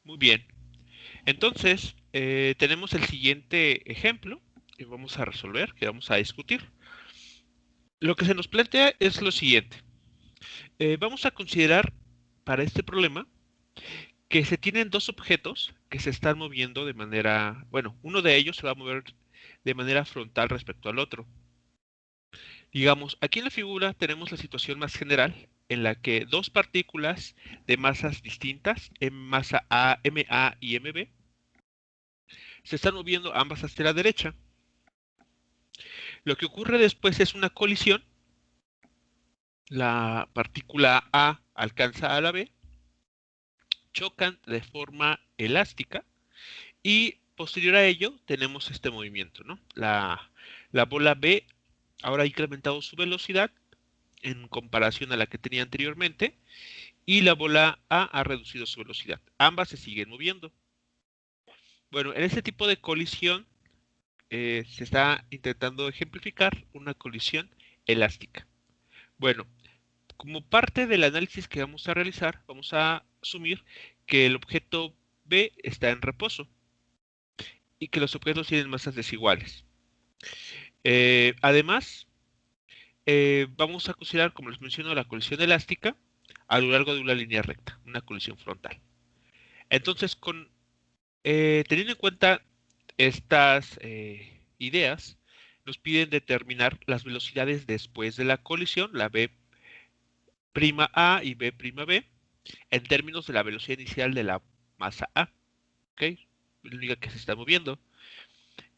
Muy bien. Entonces, tenemos el siguiente ejemplo que vamos a resolver, que vamos a discutir. Lo que se nos plantea es lo siguiente. Vamos a considerar para este problema que se tienen dos objetos que se están moviendo de manera, bueno, uno de ellos se va a mover de manera frontal respecto al otro. Digamos, aquí en la figura tenemos la situación más general en la que dos partículas de masas distintas, en masa A, MA y MB, se están moviendo ambas hacia la derecha. Lo que ocurre después es una colisión. La partícula A alcanza a la B, chocan de forma elástica y posterior a ello tenemos este movimiento, ¿no? La bola B ahora ha incrementado su velocidad en comparación a la que tenía anteriormente y la bola A ha reducido su velocidad. Ambas se siguen moviendo. Bueno, en este tipo de colisión se está intentando ejemplificar una colisión elástica. Bueno, como parte del análisis que vamos a realizar, vamos a asumir que el objeto B está en reposo y que los objetos tienen masas desiguales. Además, vamos a considerar, como les menciono, la colisión elástica a lo largo de una línea recta, una colisión frontal. Entonces, teniendo en cuenta estas ideas, nos piden determinar las velocidades después de la colisión, la B' A y B' B, en términos de la velocidad inicial de la masa A, ¿ok? La única que se está moviendo.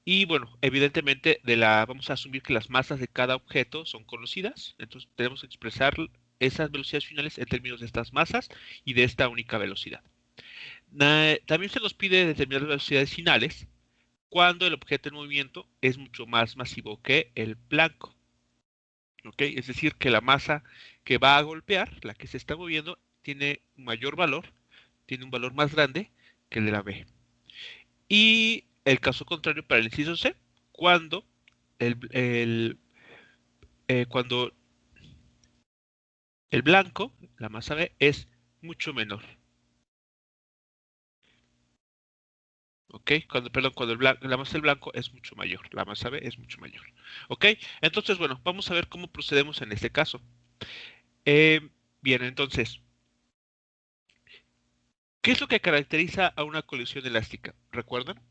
Y bueno, evidentemente vamos a asumir que las masas de cada objeto son conocidas, entonces tenemos que expresar esas velocidades finales en términos de estas masas y de esta única velocidad. También se nos pide determinar las velocidades finales cuando el objeto en movimiento es mucho más masivo que el blanco. ¿Ok? Es decir, que la masa que va a golpear, la que se está moviendo, tiene un mayor valor, tiene un valor más grande que el de la B. Y el caso contrario para el inciso C, cuando cuando el blanco, la masa B, es mucho menor. ¿Ok? Cuando la masa del blanco es mucho mayor, la masa B es mucho mayor. ¿Ok? Entonces, bueno, vamos a ver cómo procedemos en este caso. Eh, bien, entonces, ¿qué es lo que caracteriza a una colisión elástica? ¿Recuerdan?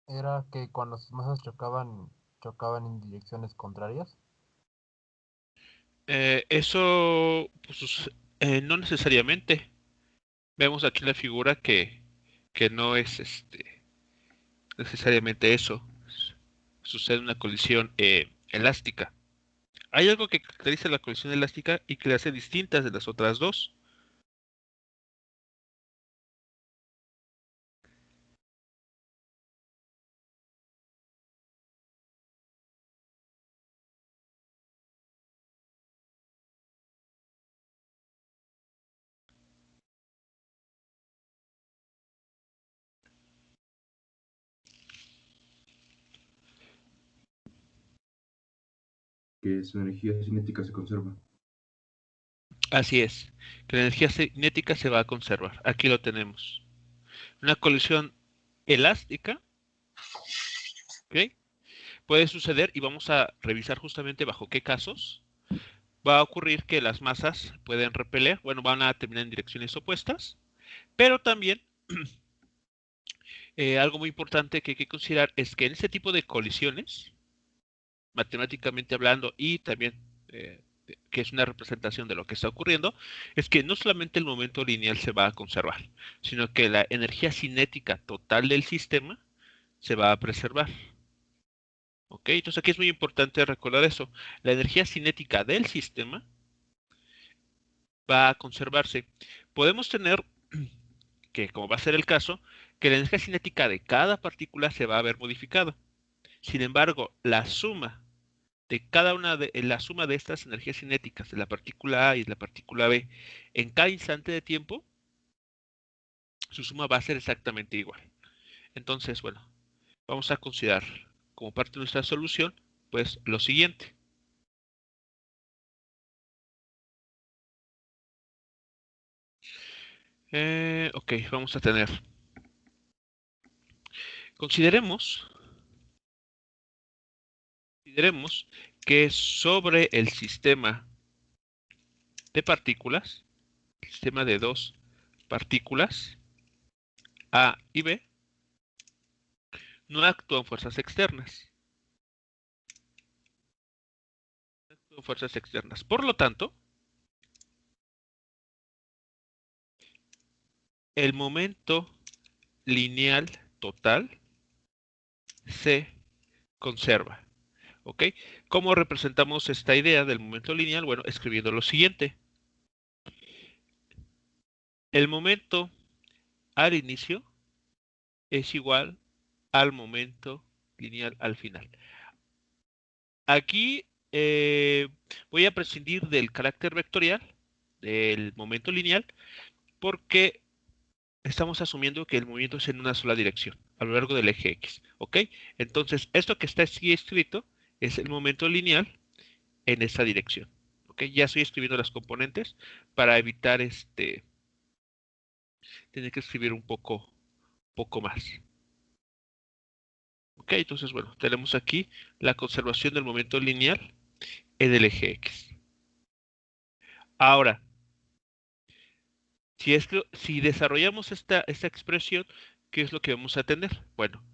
Era que cuando sus masas chocaban en direcciones contrarias. Eso, pues, no necesariamente. Vemos aquí en la figura que no es necesariamente eso. Sucede una colisión elástica. Hay algo que caracteriza la colisión elástica y que la hace distintas de las otras dos. Que su energía cinética se conserva. Así es, que la energía cinética se va a conservar. Aquí lo tenemos. Una colisión elástica, ¿ok? Puede suceder y vamos a revisar justamente bajo qué casos va a ocurrir que las masas pueden repeler, bueno, van a terminar en direcciones opuestas, pero también algo muy importante que hay que considerar es que en este tipo de colisiones, matemáticamente hablando y también que es una representación de lo que está ocurriendo, es que no solamente el momento lineal se va a conservar, sino que la energía cinética total del sistema se va a preservar. ¿Ok? Entonces aquí es muy importante recordar eso. La energía cinética del sistema va a conservarse. Podemos tener, que como va a ser el caso, que la energía cinética de cada partícula se va a ver modificada. Sin embargo, la suma de estas energías cinéticas de la partícula A y de la partícula B en cada instante de tiempo, su suma va a ser exactamente igual. Entonces, bueno, vamos a considerar como parte de nuestra solución, pues lo siguiente. Ok, vamos a tener. Consideremos que sobre el sistema de partículas, el sistema de dos partículas, A y B, no actúan fuerzas externas. No actúan fuerzas externas. Por lo tanto, el momento lineal total se conserva. ¿Ok? ¿Cómo representamos esta idea del momento lineal? Bueno, escribiendo lo siguiente. El momento al inicio es igual al momento lineal al final. Aquí voy a prescindir del carácter vectorial del momento lineal porque estamos asumiendo que el movimiento es en una sola dirección a lo largo del eje X. ¿Ok? Entonces, esto que está aquí escrito es el momento lineal en esa dirección. ¿Ok? Ya estoy escribiendo las componentes para evitar tener que escribir un poco más. Ok, entonces bueno, tenemos aquí la conservación del momento lineal en el eje X. Ahora, si desarrollamos esta expresión, ¿qué es lo que vamos a tener? Bueno,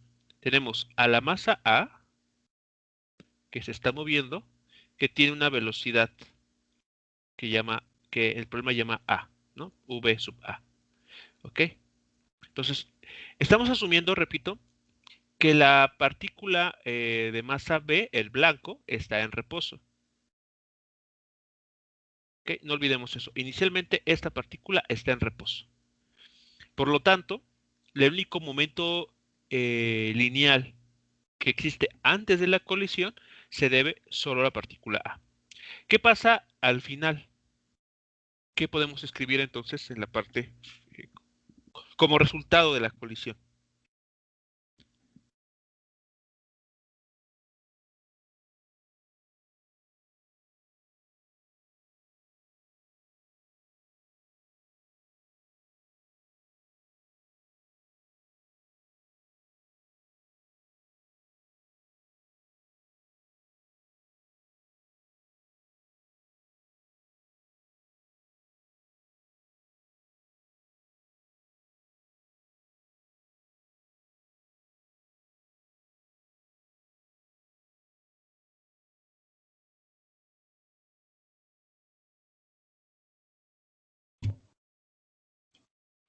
tenemos a la masa A, que se está moviendo, que tiene una velocidad que el problema llama A, ¿no? V sub A. ¿Ok? Entonces, estamos asumiendo, repito, que la partícula de masa B, el blanco, está en reposo. ¿Ok? No olvidemos eso. Inicialmente esta partícula está en reposo. Por lo tanto, el único momento lineal que existe antes de la colisión se debe solo a la partícula A. ¿Qué pasa al final? ¿Qué podemos escribir entonces en la parte eh, como resultado de la colisión?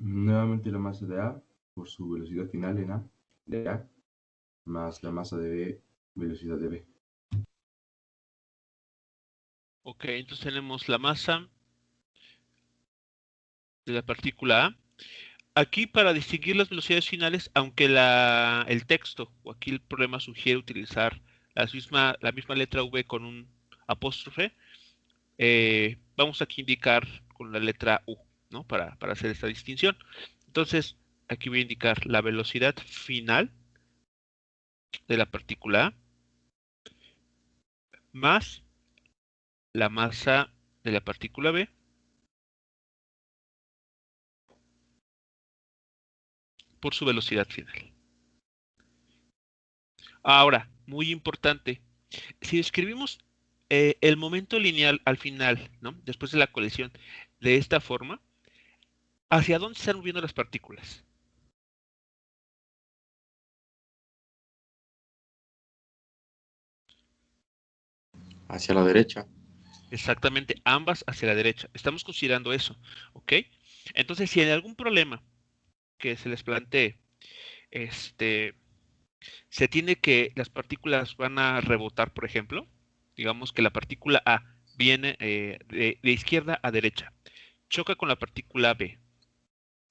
Nuevamente la masa de A por su velocidad final en A de A más la masa de B, velocidad de B. Ok, entonces tenemos la masa de la partícula A. Aquí para distinguir las velocidades finales, aunque el texto o aquí el problema sugiere utilizar la misma letra V con un apóstrofe, vamos aquí a indicar con la letra U, ¿no? Para hacer esta distinción. Entonces, aquí voy a indicar la velocidad final de la partícula A más la masa de la partícula B por su velocidad final. Ahora, muy importante, si escribimos el momento lineal al final, ¿no? Después de la colisión, de esta forma, ¿hacia dónde se están moviendo las partículas? Hacia la derecha. Exactamente, ambas hacia la derecha. Estamos considerando eso, ¿ok? Entonces, si hay algún problema que se les plantee, se tiene que las partículas van a rebotar, por ejemplo, digamos que la partícula A viene de izquierda a derecha, choca con la partícula B,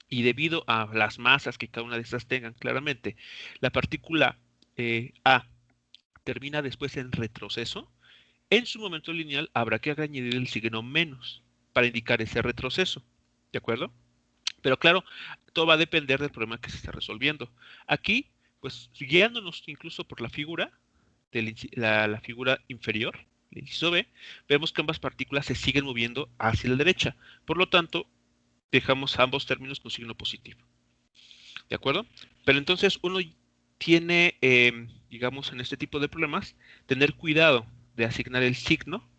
y debido a las masas que cada una de estas tengan, claramente, la partícula A termina después en retroceso. En su momento lineal habrá que añadir el signo menos para indicar ese retroceso, ¿de acuerdo? Pero claro, todo va a depender del problema que se está resolviendo. Aquí, pues guiándonos incluso por la figura, la figura inferior, el inciso B, vemos que ambas partículas se siguen moviendo hacia la derecha. Por lo tanto, dejamos ambos términos con signo positivo. ¿De acuerdo? Pero entonces uno tiene, digamos, en este tipo de problemas, tener cuidado de asignar el signo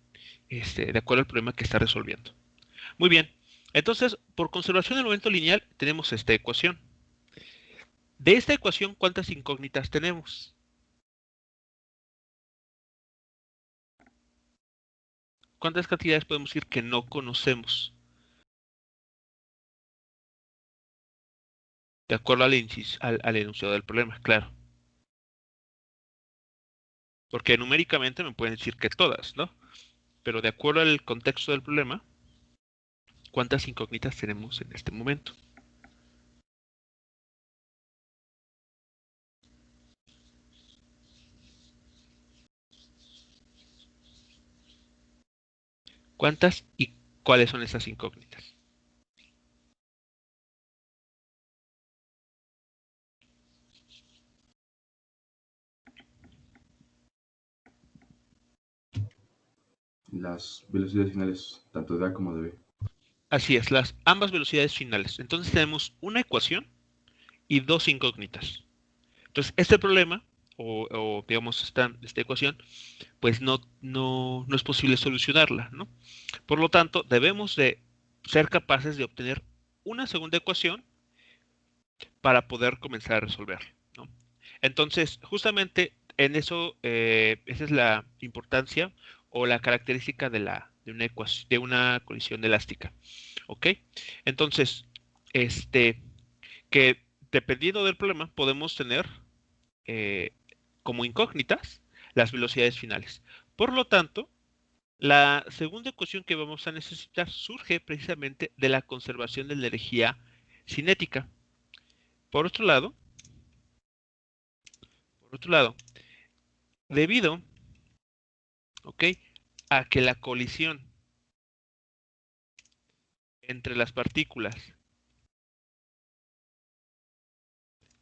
de acuerdo al problema que está resolviendo. Muy bien. Entonces, por conservación del momento lineal, tenemos esta ecuación. De esta ecuación, ¿cuántas incógnitas tenemos? ¿Cuántas cantidades podemos decir que no conocemos? De acuerdo al enunciado del problema, claro. Porque numéricamente me pueden decir que todas, ¿no? Pero de acuerdo al contexto del problema, ¿cuántas incógnitas tenemos en este momento? ¿Cuántas y cuáles son esas incógnitas? Las velocidades finales, tanto de A como de B. Así es, ambas velocidades finales. Entonces tenemos una ecuación y dos incógnitas. Entonces, este problema, o digamos esta ecuación, pues no es posible solucionarla, ¿no? Por lo tanto, debemos de ser capaces de obtener una segunda ecuación para poder comenzar a resolver, ¿no? Entonces, justamente en eso, esa es la importancia o la característica de una colisión elástica, ¿ok? Entonces, que dependiendo del problema, podemos tener eh, como incógnitas las velocidades finales. Por lo tanto, la segunda ecuación que vamos a necesitar surge precisamente de la conservación de la energía cinética. Por otro lado, debido, ¿ok?, a que la colisión entre las partículas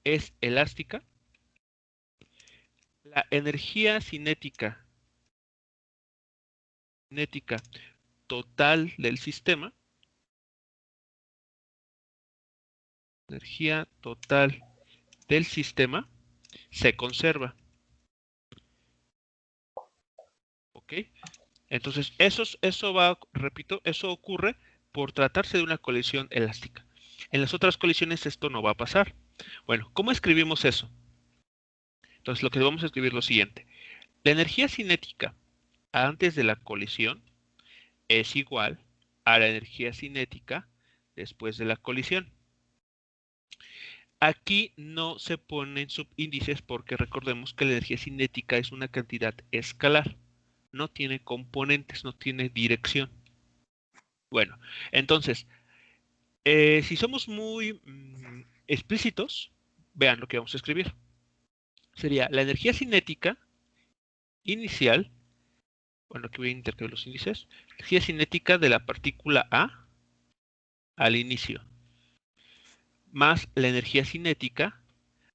es elástica, la energía cinética total del sistema, energía total del sistema se conserva. ¿Ok? Entonces, repito, eso ocurre por tratarse de una colisión elástica. En las otras colisiones esto no va a pasar. Bueno, ¿cómo escribimos eso? Entonces, lo que vamos a escribir es lo siguiente. La energía cinética antes de la colisión es igual a la energía cinética después de la colisión. Aquí no se ponen subíndices porque recordemos que la energía cinética es una cantidad escalar. no tiene componentes, no tiene dirección. Bueno, entonces, si somos muy explícitos, vean lo que vamos a escribir. Sería la energía cinética inicial, bueno, aquí voy a intercambiar los índices, energía cinética de la partícula A al inicio, más la energía cinética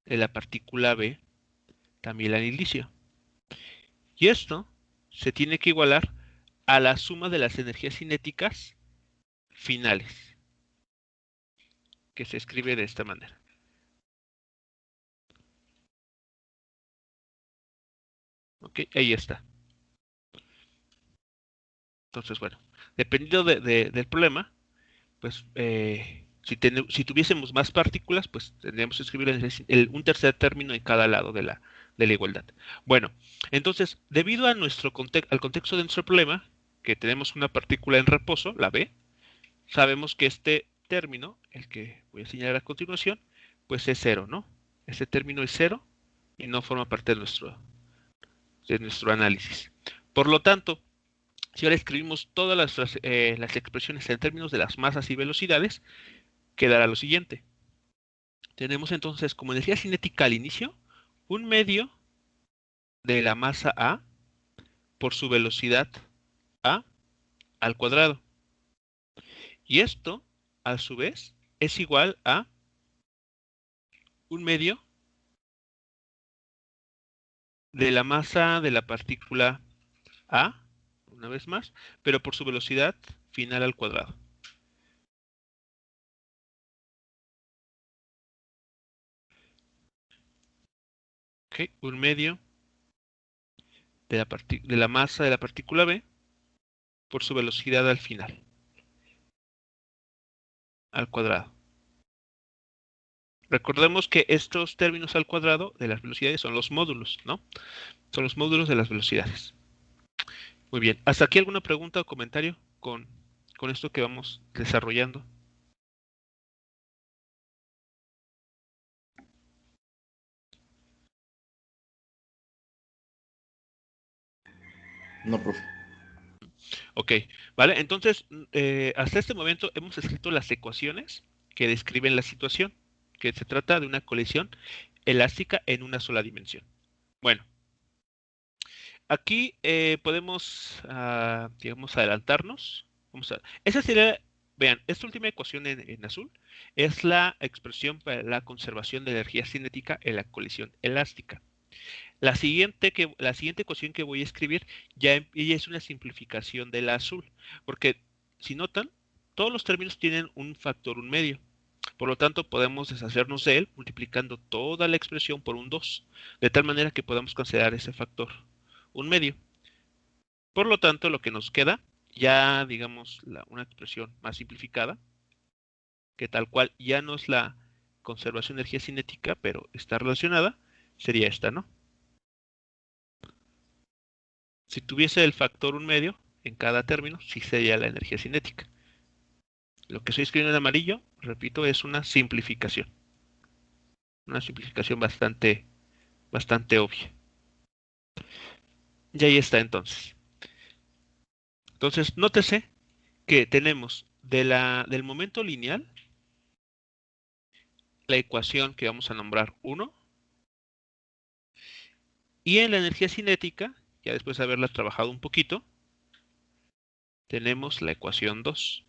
de la partícula B también al inicio. Y esto se tiene que igualar a la suma de las energías cinéticas finales, que se escribe de esta manera. Ok, ahí está. Entonces, bueno, dependiendo del problema, pues si tuviésemos más partículas, pues tendríamos que escribir un tercer término en cada lado de la igualdad. Bueno, entonces, debido a al contexto de nuestro problema, que tenemos una partícula en reposo, la B, sabemos que este término, el que voy a señalar a continuación, pues es cero, ¿no? Este término es cero y no forma parte de nuestro análisis. Por lo tanto, si ahora escribimos todas las expresiones en términos de las masas y velocidades, quedará lo siguiente. Tenemos entonces como energía cinética al inicio, un medio de la masa A por su velocidad A al cuadrado. Y esto, a su vez, es igual a un medio de la masa de la partícula A, una vez más, pero por su velocidad final al cuadrado. Ok, un medio de la masa de la partícula B por su velocidad al final, al cuadrado. Recordemos que estos términos al cuadrado de las velocidades son los módulos, ¿no? Son los módulos de las velocidades. Muy bien. ¿Hasta aquí alguna pregunta o comentario con esto que vamos desarrollando? No, profe. Ok, vale. Entonces, hasta este momento hemos escrito las ecuaciones que describen la situación, que se trata de una colisión elástica en una sola dimensión. Bueno, aquí podemos, digamos, adelantarnos. Esa sería, vean, esta última ecuación en azul es la expresión para la conservación de energía cinética en la colisión elástica. La siguiente ecuación que voy a escribir ella es una simplificación de la azul, porque si notan, todos los términos tienen un factor un medio. Por lo tanto, podemos deshacernos de él multiplicando toda la expresión por un 2, de tal manera que podamos considerar ese factor un medio. Por lo tanto, lo que nos queda, ya digamos una expresión más simplificada, que tal cual ya no es la conservación de energía cinética, pero está relacionada, sería esta, ¿no? Si tuviese el factor un medio en cada término, sí sería la energía cinética. Lo que estoy escribiendo en amarillo, repito, es una simplificación. Una simplificación bastante obvia. Y ahí está entonces. Entonces, nótese que tenemos del momento lineal la ecuación que vamos a nombrar 1. Y en la energía cinética, ya después de haberla trabajado un poquito, tenemos la ecuación 2.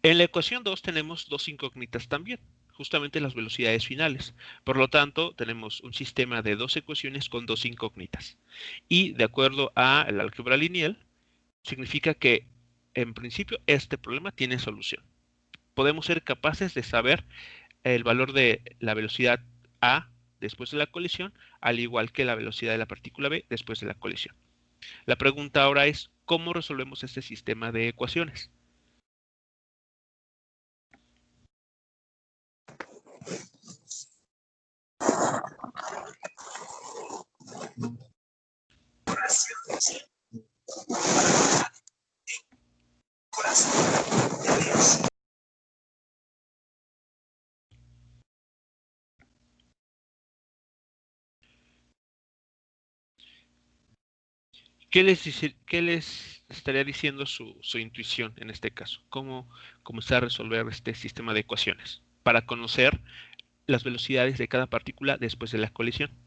En la ecuación 2 tenemos dos incógnitas también, justamente las velocidades finales. Por lo tanto, tenemos un sistema de dos ecuaciones con dos incógnitas. Y de acuerdo al álgebra lineal, significa que en principio este problema tiene solución. Podemos ser capaces de saber el valor de la velocidad A después de la colisión, al igual que la velocidad de la partícula B después de la colisión. La pregunta ahora es, ¿cómo resolvemos este sistema de ecuaciones? qué les estaría diciendo su intuición en este caso? ¿Cómo comenzar a resolver este sistema de ecuaciones para conocer las velocidades de cada partícula después de la colisión?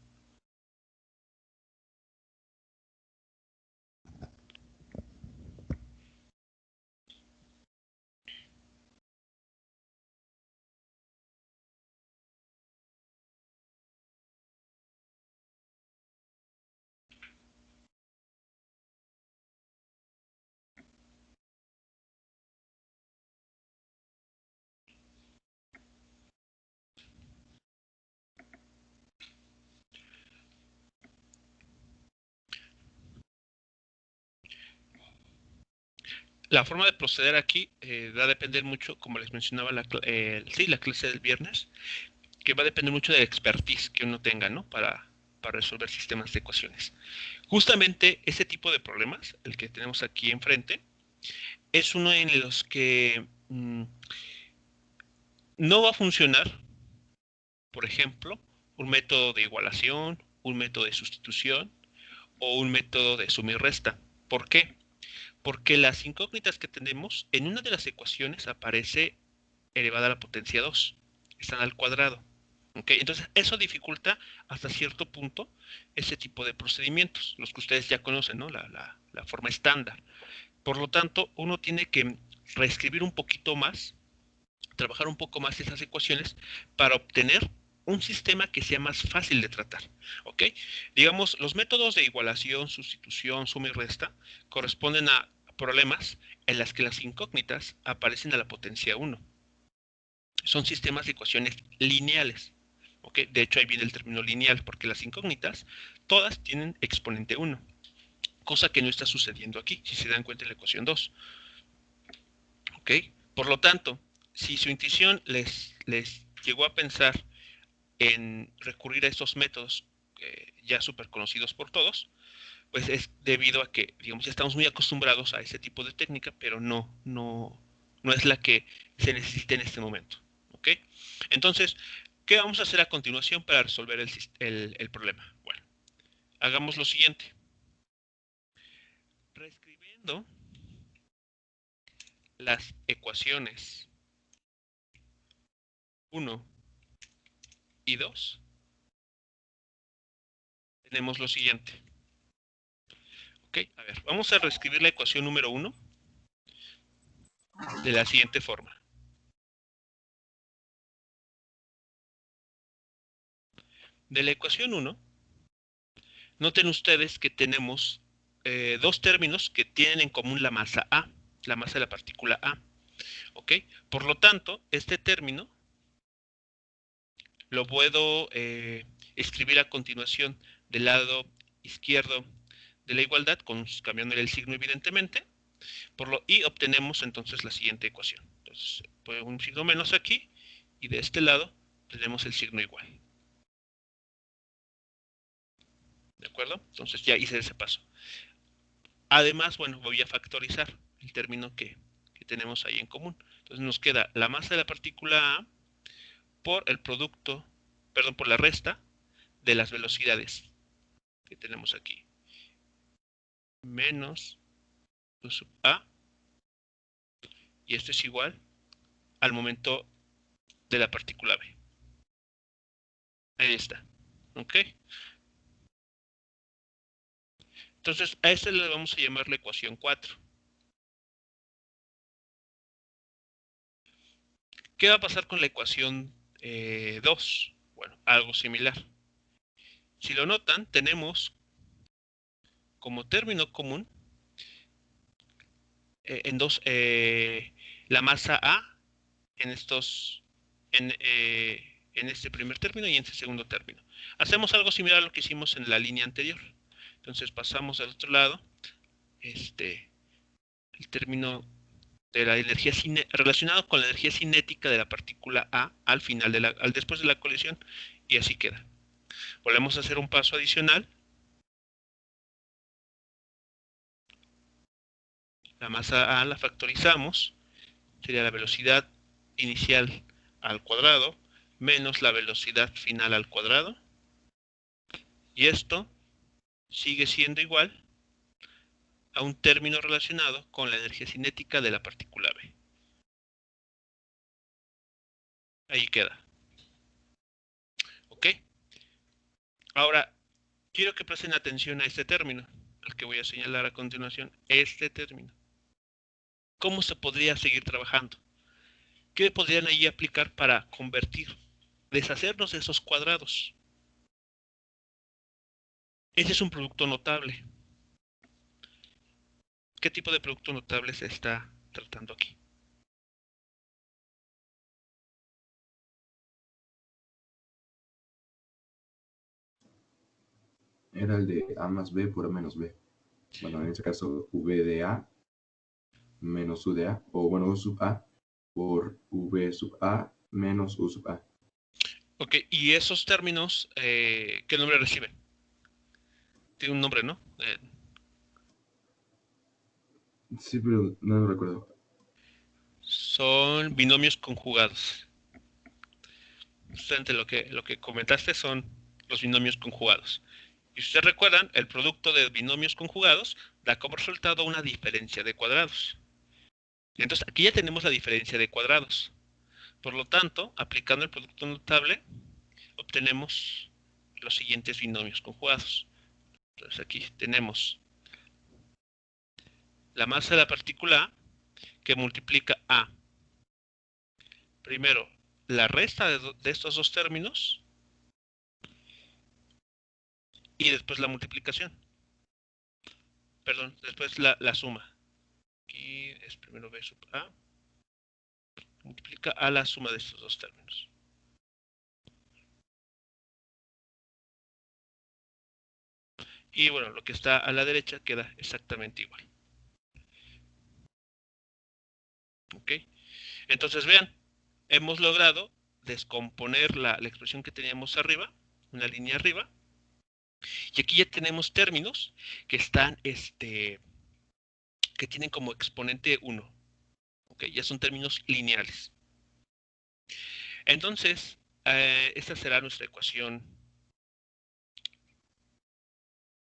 La forma de proceder aquí va a depender mucho, como les mencionaba la clase del viernes, que va a depender mucho de la expertise que uno tenga, ¿no? Para resolver sistemas de ecuaciones. Justamente ese tipo de problemas, el que tenemos aquí enfrente, es uno en los que no va a funcionar, por ejemplo, un método de igualación, un método de sustitución o un método de suma y resta. ¿Por qué? Porque las incógnitas que tenemos, en una de las ecuaciones aparece elevada a la potencia 2, están al cuadrado. ¿Okay? Entonces, eso dificulta hasta cierto punto ese tipo de procedimientos, los que ustedes ya conocen, ¿no? La forma estándar. Por lo tanto, uno tiene que reescribir un poquito más, trabajar un poco más esas ecuaciones para obtener un sistema que sea más fácil de tratar. ¿Ok? Digamos, los métodos de igualación, sustitución, suma y resta corresponden a problemas en las que las incógnitas aparecen a la potencia 1. Son sistemas de ecuaciones lineales. ¿Ok? De hecho, ahí viene el término lineal, porque las incógnitas todas tienen exponente 1, cosa que no está sucediendo aquí, si se dan cuenta en la ecuación 2. ¿Ok? Por lo tanto, si su intuición les llegó a pensar en recurrir a estos métodos ya súper conocidos por todos, pues es debido a que, digamos, ya estamos muy acostumbrados a ese tipo de técnica, pero no es la que se necesita en este momento. ¿Ok? Entonces, ¿qué vamos a hacer a continuación para resolver el problema? Bueno, hagamos lo siguiente. Reescribiendo las ecuaciones 1 y 2, tenemos lo siguiente. Ok, a ver, vamos a reescribir la ecuación número 1 de la siguiente forma. De la ecuación 1, noten ustedes que tenemos dos términos que tienen en común la masa A, la masa de la partícula A. ¿Ok? Por lo tanto, este término lo puedo escribir a continuación del lado izquierdo de la igualdad, cambiándole el signo evidentemente, y obtenemos entonces la siguiente ecuación. Entonces, pongo un signo menos aquí, y de este lado tenemos el signo igual. ¿De acuerdo? Entonces ya hice ese paso. Además, bueno, voy a factorizar el término que tenemos ahí en común. Entonces nos queda la masa de la partícula A por el producto, perdón, por la resta de las velocidades que tenemos aquí. Menos sub A, y esto es igual al momento de la partícula B. Ahí está. ¿Ok? Entonces, a esta le vamos a llamar la ecuación 4. ¿Qué va a pasar con la ecuación 2? Bueno, algo similar. Si lo notan, tenemos como término común la masa A en este primer término y en este segundo término. Hacemos algo similar a lo que hicimos en la línea anterior. Entonces pasamos al otro lado, el término de la energía relacionado con la energía cinética de la partícula A al final después de la colisión, y así queda. Volvemos a hacer un paso adicional. La masa A la factorizamos, sería la velocidad inicial al cuadrado menos la velocidad final al cuadrado, y esto sigue siendo igual a un término relacionado con la energía cinética de la partícula B. Ahí queda. ¿Ok? Ahora, quiero que presten atención a este término, al que voy a señalar a continuación. Este término. ¿Cómo se podría seguir trabajando? ¿Qué podrían ahí aplicar para convertir, deshacernos de esos cuadrados? Ese es un producto notable. ¿Qué tipo de producto notable se está tratando aquí? Era el de A más B por A menos B. Bueno, en este caso, V de A menos U de A, o bueno, U sub A por V sub A menos U sub A. Ok, y esos términos, ¿qué nombre reciben? Tiene un nombre, ¿no? Sí, pero no lo recuerdo. Son binomios conjugados. Justamente lo que comentaste son los binomios conjugados. Y si ustedes recuerdan, el producto de binomios conjugados da como resultado una diferencia de cuadrados. Entonces, aquí ya tenemos la diferencia de cuadrados. Por lo tanto, aplicando el producto notable, obtenemos los siguientes binomios conjugados. Entonces, aquí tenemos la masa de la partícula A que multiplica A. Primero, la resta de estos dos términos y después la multiplicación. Perdón, después la suma. Aquí es primero B sub A. Multiplica a la suma de estos dos términos. Y bueno, lo que está a la derecha queda exactamente igual. ¿Ok? Entonces vean, hemos logrado descomponer la expresión que teníamos arriba, una línea arriba. Y aquí ya tenemos términos que están, que tienen como exponente 1. ¿Ok? Ya son términos lineales. Entonces, esta será nuestra ecuación.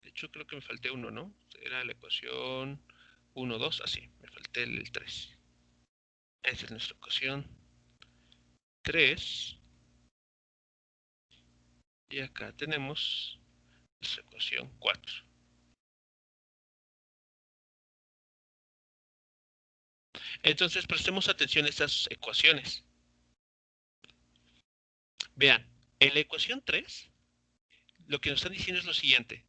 De hecho, creo que me falté uno, ¿no? Era la ecuación 1, 2, así. Me falté el 3. Esa es nuestra ecuación 3. Y acá tenemos nuestra ecuación 4. Entonces, prestemos atención a estas ecuaciones. Vean, en la ecuación 3, lo que nos están diciendo es lo siguiente.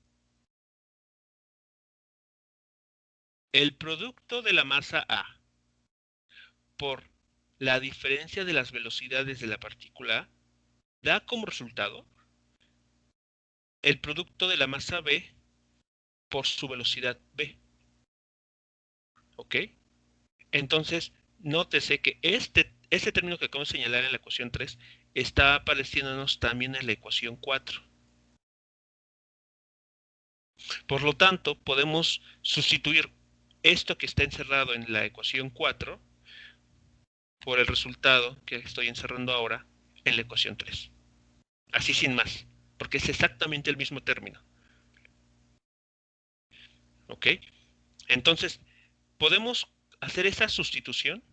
El producto de la masa A por la diferencia de las velocidades de la partícula A da como resultado el producto de la masa B por su velocidad B. ¿Ok? Entonces, nótese que este término que acabo de señalar en la ecuación 3 está apareciéndonos también en la ecuación 4. Por lo tanto, podemos sustituir esto que está encerrado en la ecuación 4 por el resultado que estoy encerrando ahora en la ecuación 3. Así sin más, porque es exactamente el mismo término. ¿Ok? Entonces, podemos hacer esa sustitución.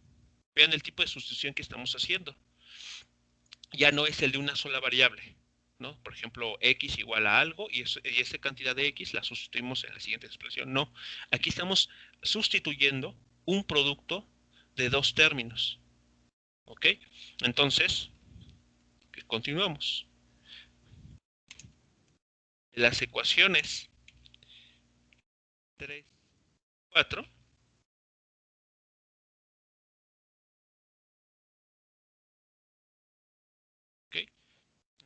Vean el tipo de sustitución que estamos haciendo. Ya no es el de una sola variable, ¿no? Por ejemplo, x igual a algo y esa cantidad de x la sustituimos en la siguiente expresión. No, aquí estamos sustituyendo un producto de dos términos. ¿Ok? Entonces, continuamos. Las ecuaciones 3, 4. ¿Ok?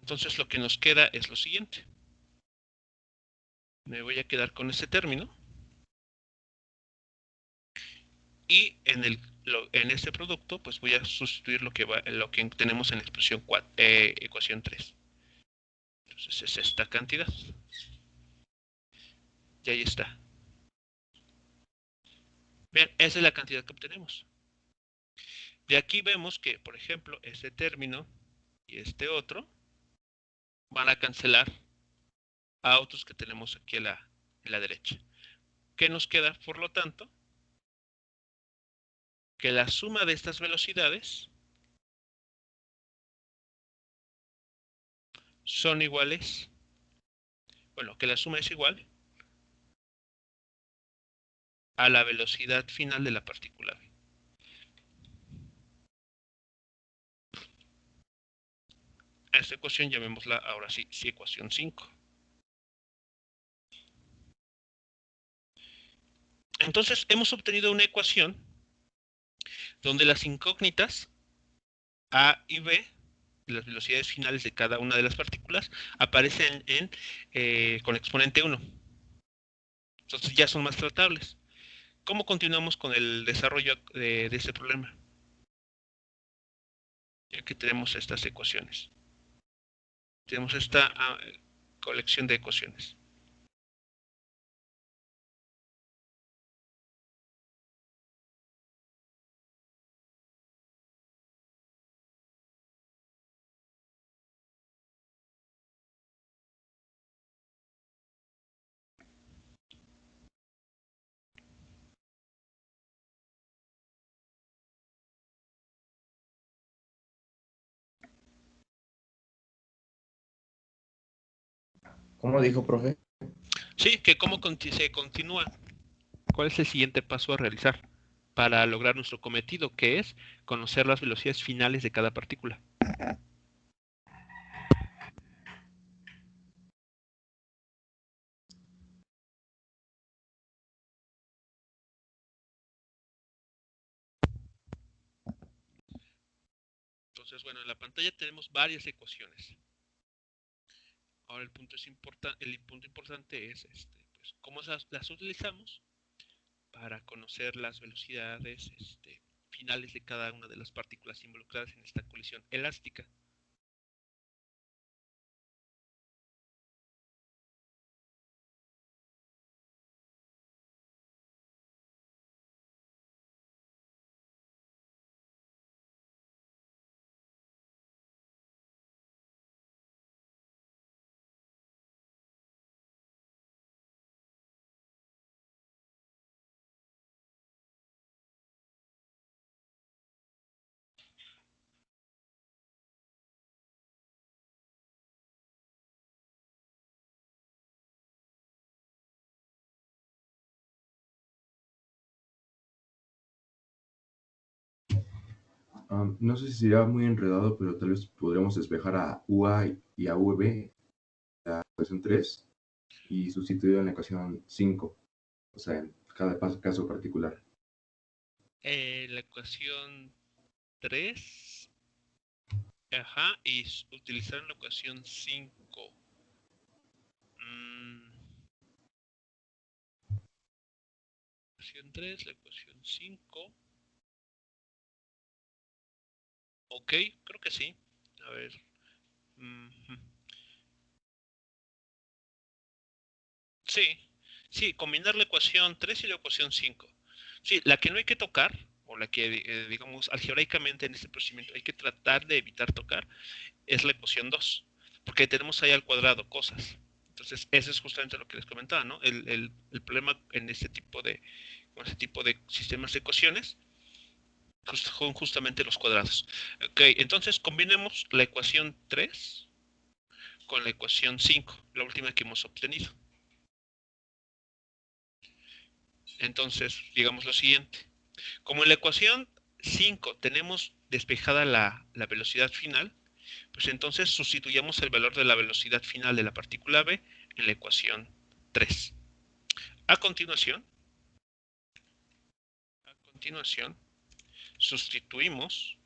Entonces lo que nos queda es lo siguiente. Me voy a quedar con ese término. Y en este producto, pues voy a sustituir lo que tenemos en la expresión ecuación 3. Entonces es esta cantidad. Y ahí está. Bien, esa es la cantidad que obtenemos. De aquí vemos que, por ejemplo, este término y este otro van a cancelar a otros que tenemos aquí en la derecha. ¿Ok? ¿Qué nos queda, por lo tanto? Que la suma de estas velocidades son iguales, bueno, que la suma es igual a la velocidad final de la partícula B. A esta ecuación llamémosla ahora sí ecuación 5. Entonces hemos obtenido una ecuación donde las incógnitas A y B, las velocidades finales de cada una de las partículas, aparecen con exponente 1. Entonces ya son más tratables. ¿Cómo continuamos con el desarrollo de este problema? Ya que tenemos estas ecuaciones. Tenemos esta colección de ecuaciones. ¿Cómo dijo, profe? Sí, que cómo se continúa. ¿Cuál es el siguiente paso a realizar para lograr nuestro cometido, que es conocer las velocidades finales de cada partícula? Entonces, bueno, en la pantalla tenemos varias ecuaciones. Ahora el punto importante es pues, cómo las utilizamos para conocer las velocidades finales de cada una de las partículas involucradas en esta colisión elástica. No sé si sería muy enredado, pero tal vez podríamos despejar a UA y a VB, la ecuación 3, y sustituir en la ecuación 5, o sea, en cada caso particular. La ecuación 3, ajá, y utilizar la ecuación 5. Ecuación 3, la ecuación 5. Ok, creo que sí. A ver. Sí, combinar la ecuación 3 y la ecuación 5. Sí, la que no hay que tocar, o la que, digamos, algebraicamente en este procedimiento hay que tratar de evitar tocar, es la ecuación 2, porque tenemos ahí al cuadrado cosas. Entonces, eso es justamente lo que les comentaba, ¿no? El problema en con este tipo de sistemas de ecuaciones son justamente los cuadrados. Ok, entonces combinemos la ecuación 3 con la ecuación 5, la última que hemos obtenido. Entonces, digamos lo siguiente. Como en la ecuación 5 tenemos despejada la velocidad final, pues entonces sustituyamos el valor de la velocidad final de la partícula B en la ecuación 3. A continuación, sustituimos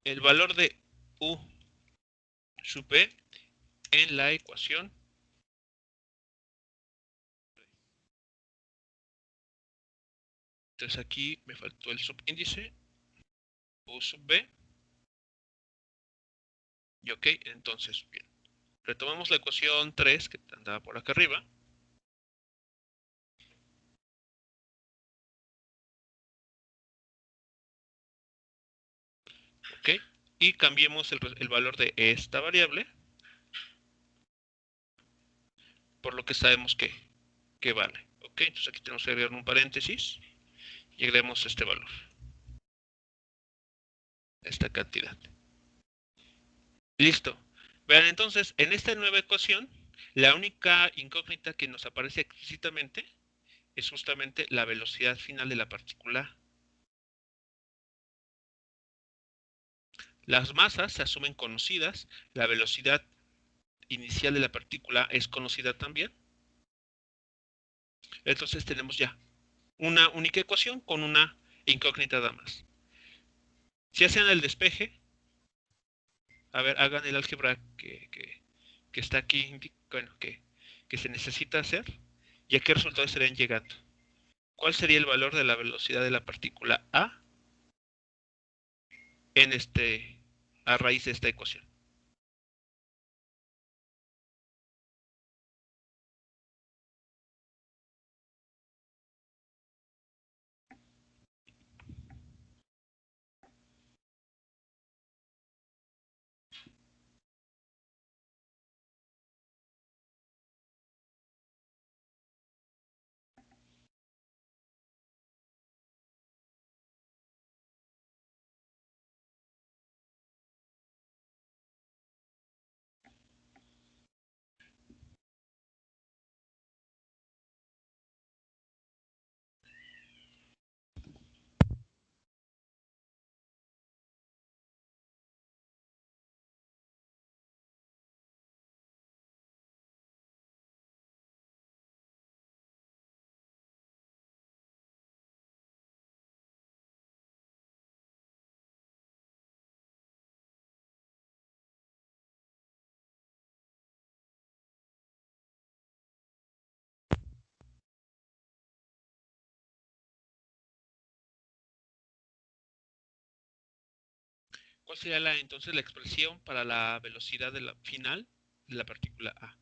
el valor de U sub B en la ecuación. Entonces aquí me faltó el subíndice, U sub B. Y ok, entonces, bien. Retomamos la ecuación 3 que andaba por acá arriba. Ok, y cambiemos el valor de esta variable por lo que sabemos que vale. Ok, entonces aquí tenemos que agregar un paréntesis y agregamos este valor, esta cantidad. Listo. Vean, entonces, en esta nueva ecuación, la única incógnita que nos aparece explícitamente es justamente la velocidad final de la partícula. Las masas se asumen conocidas, la velocidad inicial de la partícula es conocida también. Entonces tenemos ya una única ecuación con una incógnita nada más. Si hacen el despeje, a ver, hagan el álgebra que está aquí, bueno, que se necesita hacer, y a qué resultados estarían llegando. ¿Cuál sería el valor de la velocidad de la partícula A en a raíz de esta ecuación? ¿Cuál sería entonces la expresión para la velocidad de la final de la partícula A?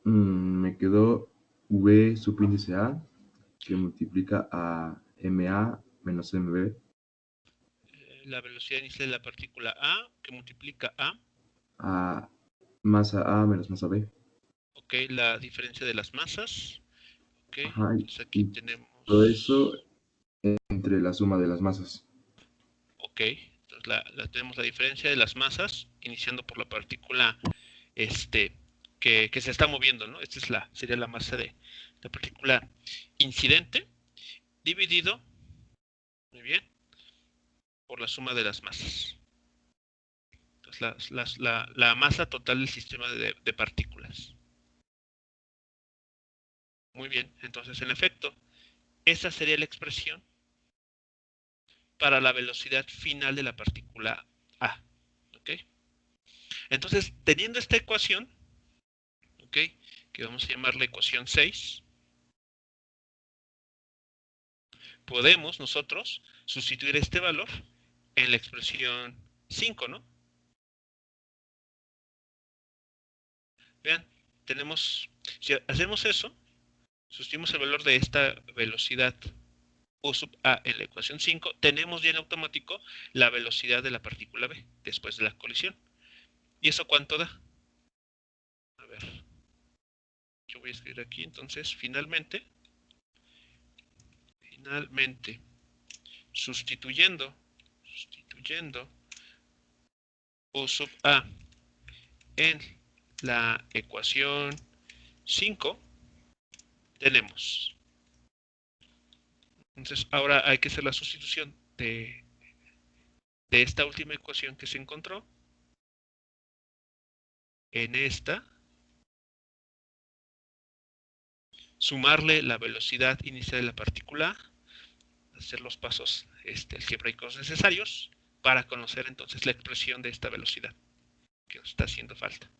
Me quedó V subíndice A, que multiplica a MA menos MB. La velocidad inicial de la partícula A, que multiplica A masa A menos masa B. ok, la diferencia de las masas. Ok, Ajá, entonces aquí y tenemos... todo eso entre la suma de las masas. Ok, entonces tenemos la diferencia de las masas, iniciando por la partícula que se está moviendo, ¿no? Esta sería la masa de la partícula incidente, dividido, muy bien, por la suma de las masas. Entonces, la masa total del sistema de partículas. Muy bien, entonces en efecto, esa sería la expresión para la velocidad final de la partícula A. ¿Ok? Entonces, teniendo esta ecuación, ¿ok? Que vamos a llamar la ecuación 6, podemos nosotros sustituir este valor en la expresión 5, ¿no? Vean, si hacemos eso, sustituimos el valor de esta velocidad U sub A en la ecuación 5, tenemos ya en automático la velocidad de la partícula B después de la colisión. ¿Y eso cuánto da? A ver, yo voy a escribir aquí, entonces, finalmente, sustituyendo U sub A en la ecuación 5, tenemos. Entonces, ahora hay que hacer la sustitución de esta última ecuación que se encontró en esta sumarle la velocidad inicial de la partícula A, hacer los pasos algebraicos necesarios para conocer entonces la expresión de esta velocidad que nos está haciendo falta.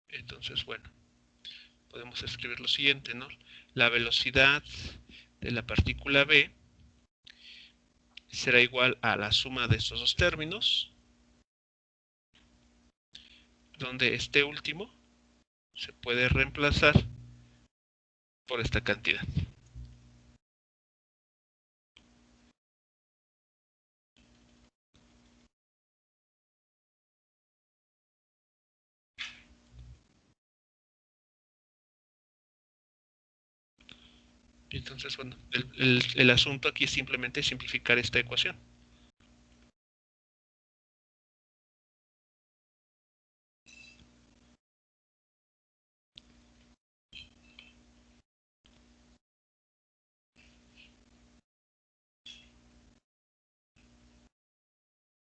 Entonces, bueno, podemos escribir lo siguiente, ¿no? La velocidad de la partícula B será igual a la suma de estos dos términos, donde este último se puede reemplazar por esta cantidad. Entonces, bueno, el asunto aquí es simplemente simplificar esta ecuación.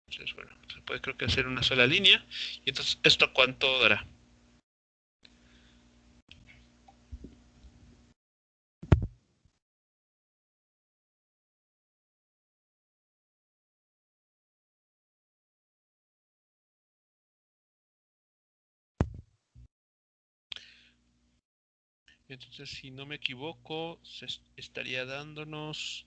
Entonces, bueno, se puede creo que hacer una sola línea. Y entonces, ¿esto cuánto dará? Entonces, si no me equivoco, se estaría dándonos...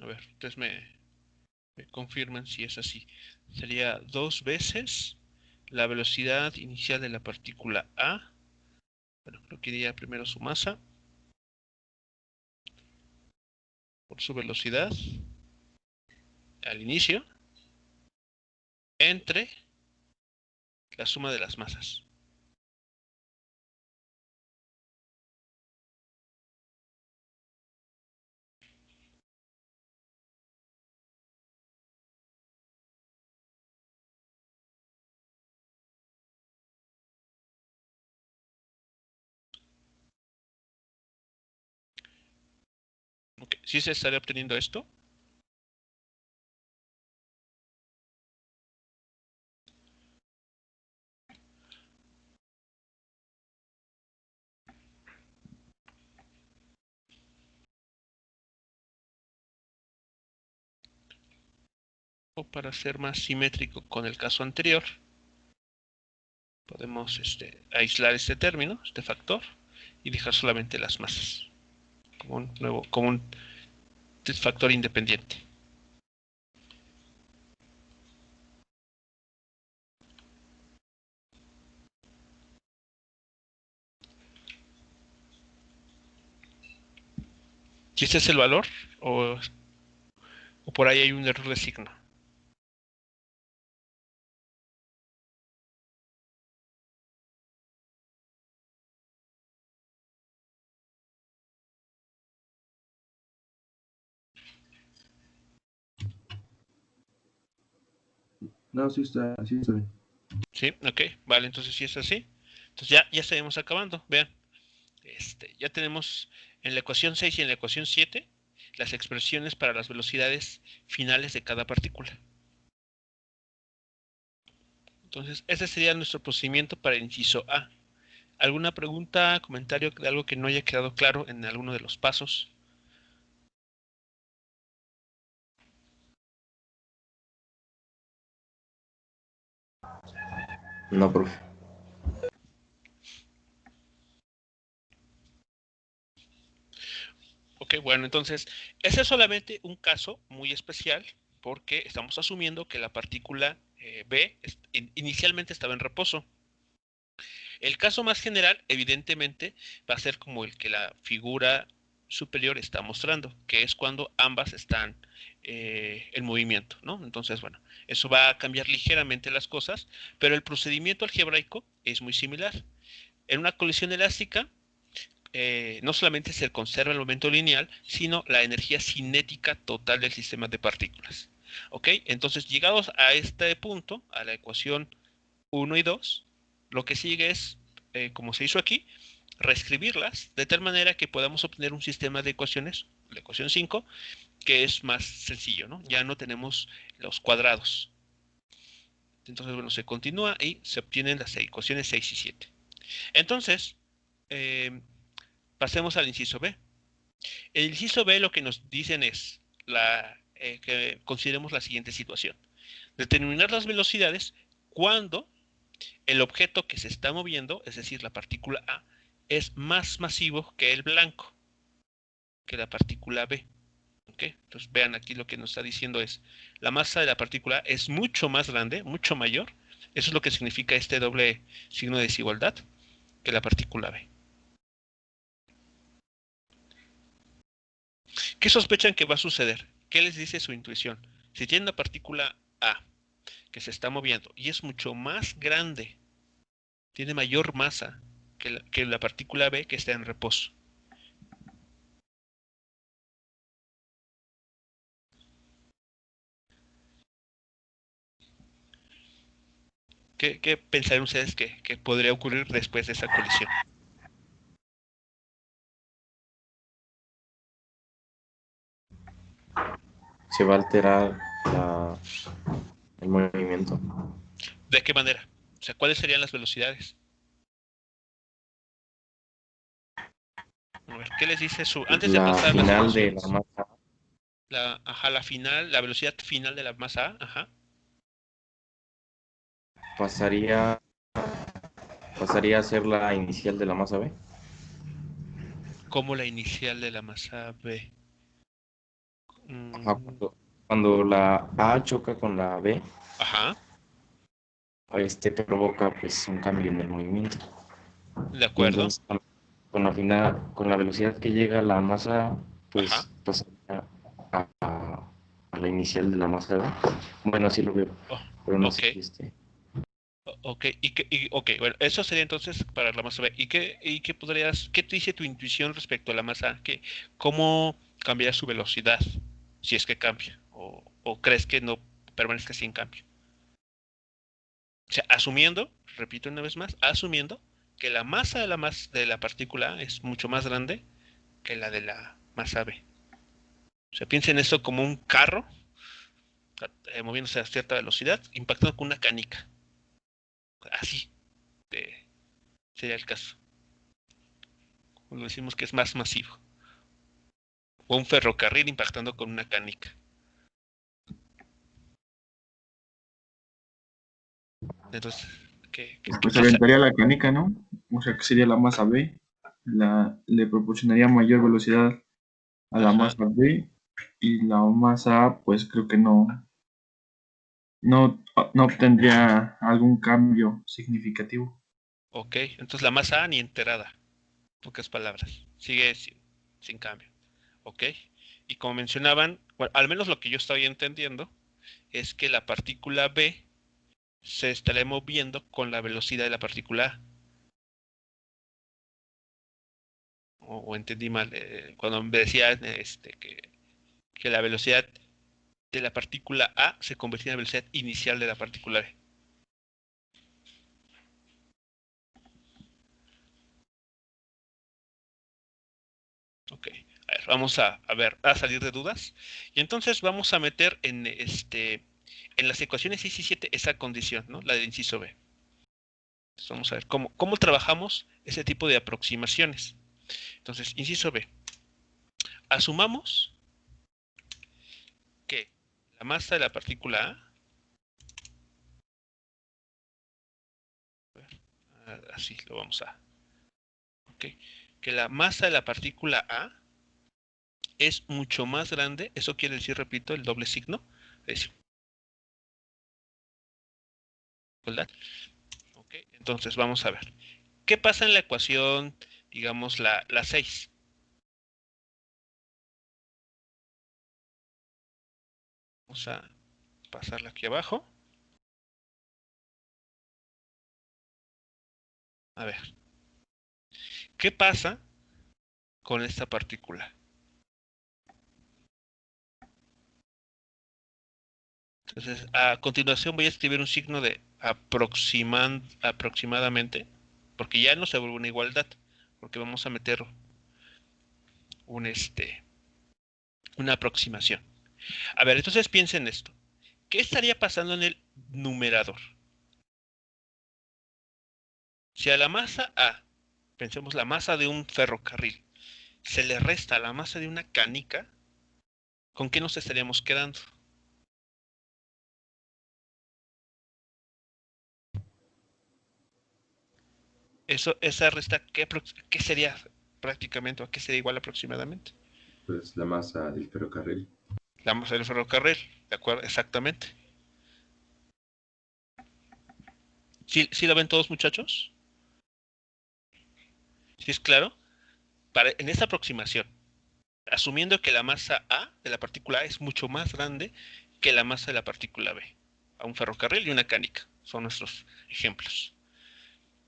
a ver, ustedes me confirman si es así. Sería 2 veces la velocidad inicial de la partícula A. Bueno, creo que iría primero su masa por su velocidad al inicio entre la suma de las masas. Okay. ¿Sí se estaría obteniendo esto? O para ser más simétrico con el caso anterior, podemos aislar este término, este factor, y dejar solamente las masas como un factor independiente. ¿Y este es el valor? ¿O por ahí hay un error de signo? No, sí está bien. Sí, ok, vale, entonces si es así. Entonces ya estaremos acabando. Vean, ya tenemos en la ecuación 6 y en la ecuación 7 las expresiones para las velocidades finales de cada partícula. Entonces, ese sería nuestro procedimiento para el inciso A. ¿Alguna pregunta, comentario de algo que no haya quedado claro en alguno de los pasos? No, profe. Ok, bueno, entonces, ese es solamente un caso muy especial porque estamos asumiendo que la partícula B inicialmente estaba en reposo. El caso más general, evidentemente, va a ser como el que la figura superior está mostrando, que es cuando ambas están en movimiento, ¿no? Entonces, bueno, eso va a cambiar ligeramente las cosas, pero el procedimiento algebraico es muy similar. En una colisión elástica, no solamente se conserva el momento lineal, sino la energía cinética total del sistema de partículas. ¿Ok? Entonces, llegados a este punto, a la ecuación 1 y 2, lo que sigue es, como se hizo aquí, reescribirlas de tal manera que podamos obtener un sistema de ecuaciones, la ecuación 5, que es más sencillo, ¿no? Ya no tenemos los cuadrados. Entonces, bueno, se continúa y se obtienen las ecuaciones 6 y 7. Entonces, pasemos al inciso B. El inciso B lo que nos dicen es que consideremos la siguiente situación. Determinar las velocidades cuando el objeto que se está moviendo, es decir, la partícula A, es más masivo que el blanco, que la partícula B. ¿Okay? Entonces vean aquí lo que nos está diciendo es, la masa de la partícula es mucho más grande, mucho mayor. Eso es lo que significa este doble signo de desigualdad que la partícula B. ¿Qué sospechan que va a suceder? ¿Qué les dice su intuición? Si tiene una partícula A que se está moviendo y es mucho más grande, tiene mayor masa que la partícula B que está en reposo. ¿Qué pensarían ustedes que podría ocurrir después de esa colisión? Se va a alterar el movimiento. ¿De qué manera? O sea, ¿cuáles serían las velocidades? A ver, ¿qué les dice su... Antes de La pasar las final de la ecuaciones, masa la final, la velocidad final de la masa A, ajá, pasaría a ser la inicial de la masa B. como la inicial de la masa B. Ajá, cuando la A choca con la B, Ajá, provoca pues un cambio en el movimiento. de Y acuerdo, entonces con la velocidad que llega la masa, ajá, pues pasaría a la inicial de la masa B. Bueno, así lo veo, oh, pero no ok, sé si ok, ok, bueno, eso sería entonces para la masa B. ¿Qué te dice tu intuición respecto a la masa A? ¿Cómo cambiaría su velocidad? Si es que cambia, o crees que no permanezca sin cambio. O sea, asumiendo, repito una vez más, asumiendo que la masa de la partícula A es mucho más grande que la de la masa B. O sea, piensen esto como un carro moviéndose a cierta velocidad, impactando con una canica. Así sería el caso. Cuando decimos que es más masivo. O un ferrocarril impactando con una canica. Entonces, ¿qué Pues piensa? aventaría la canica, ¿no? O sea, que sería la masa B. Le proporcionaría mayor velocidad a la Ajá, masa B y la masa A, pues creo que no obtendría algún cambio significativo. ok. Entonces la masa A ni enterada. Pocas palabras. Sigue sin cambio. Ok. Y como mencionaban, bueno, al menos lo que yo estoy entendiendo es que la partícula B se estará moviendo con la velocidad de la partícula A. O entendí mal cuando me decía que la velocidad de la partícula A se convertía en la velocidad inicial de la partícula B. Ok. A ver, vamos a ver, a salir de dudas. Y entonces vamos a meter en las ecuaciones 6 y 7 esa condición, ¿no? La del inciso B. Entonces vamos a ver cómo trabajamos ese tipo de aproximaciones. Entonces, inciso B. Asumamos que la masa de la partícula A, así lo vamos a, ok, que la masa de la partícula A es mucho más grande, eso quiere decir, repito, el doble signo, es igualdad. Ok, entonces vamos a ver. ¿Qué pasa en la ecuación, digamos, la 6? Vamos a pasarla aquí abajo. A ver, ¿qué pasa con esta partícula? Entonces, a continuación voy a escribir un signo de aproximadamente, porque ya no se vuelve una igualdad, porque vamos a meter una aproximación. A ver, entonces piensen esto. ¿Qué estaría pasando en el numerador? Si a la masa A, pensemos la masa de un ferrocarril, se le resta la masa de una canica, ¿con qué nos estaríamos quedando? Esa resta, ¿qué sería prácticamente o a qué sería igual aproximadamente? Pues la masa del ferrocarril. La masa del ferrocarril, ¿de acuerdo? Exactamente. ¿Sí lo ven todos, muchachos? ¿Sí es claro? En esta aproximación, asumiendo que la masa A de la partícula A es mucho más grande que la masa de la partícula B, a un ferrocarril y una canica, son nuestros ejemplos.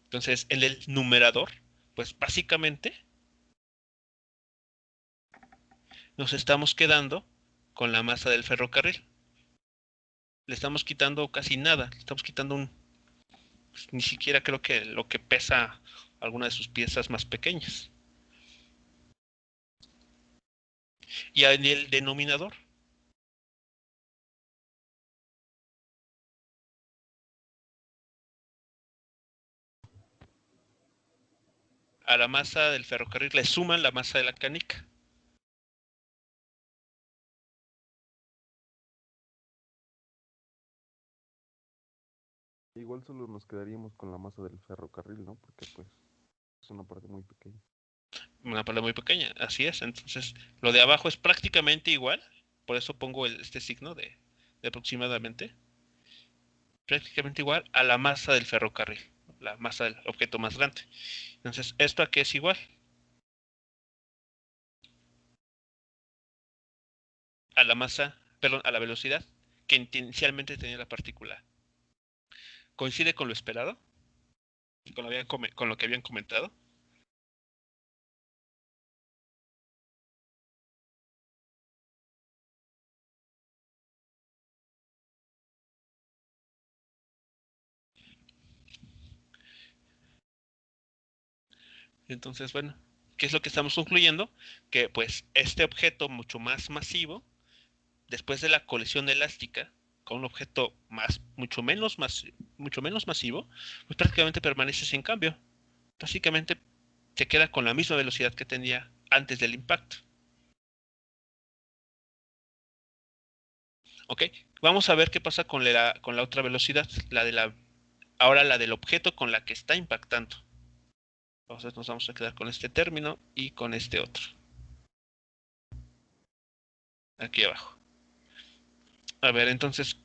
Entonces, en el numerador, pues básicamente nos estamos quedando con la masa del ferrocarril. Le estamos quitando casi nada, le estamos quitando pues, ni siquiera creo que lo que pesa alguna de sus piezas más pequeñas. Y en el denominador, a la masa del ferrocarril le suman la masa de la canica. Igual solo nos quedaríamos con la masa del ferrocarril, ¿no? Porque pues es una parte muy pequeña. Una palabra muy pequeña, así es. Entonces, lo de abajo es prácticamente igual, por eso pongo este signo de aproximadamente, prácticamente igual a la masa del ferrocarril, la masa del objeto más grande. Entonces, ¿esto a qué es igual? A la masa, perdón, a la velocidad que inicialmente tenía la partícula. ¿Coincide con lo esperado? ¿Con lo que habían comentado? Entonces, bueno, ¿qué es lo que estamos concluyendo? Que pues este objeto mucho más masivo, después de la colisión elástica, con un objeto mucho menos masivo, pues prácticamente permanece sin cambio. Básicamente se queda con la misma velocidad que tenía antes del impacto. ¿Ok? Vamos a ver qué pasa con la otra velocidad, ahora la del objeto con la que está impactando. Entonces nos vamos a quedar con este término y con este otro. Aquí abajo. A ver, entonces,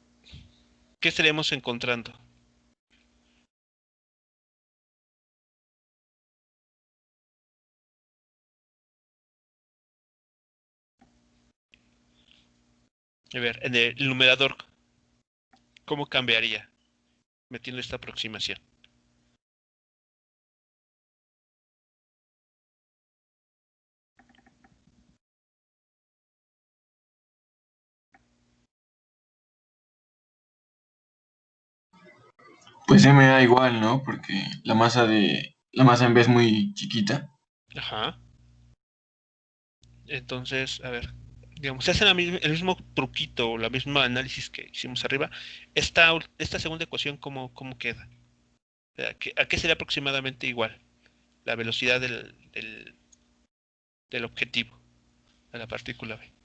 ¿qué estaremos encontrando? A ver, en el numerador, ¿cómo cambiaría metiendo esta aproximación? Pues me da igual, ¿no? Porque la masa en B es muy chiquita. Ajá. Entonces, a ver, digamos, se hace el mismo truquito o la misma análisis que hicimos arriba. Esta segunda ecuación, ¿cómo queda? ¿A qué sería aproximadamente igual? La velocidad del objetivo, de la partícula B.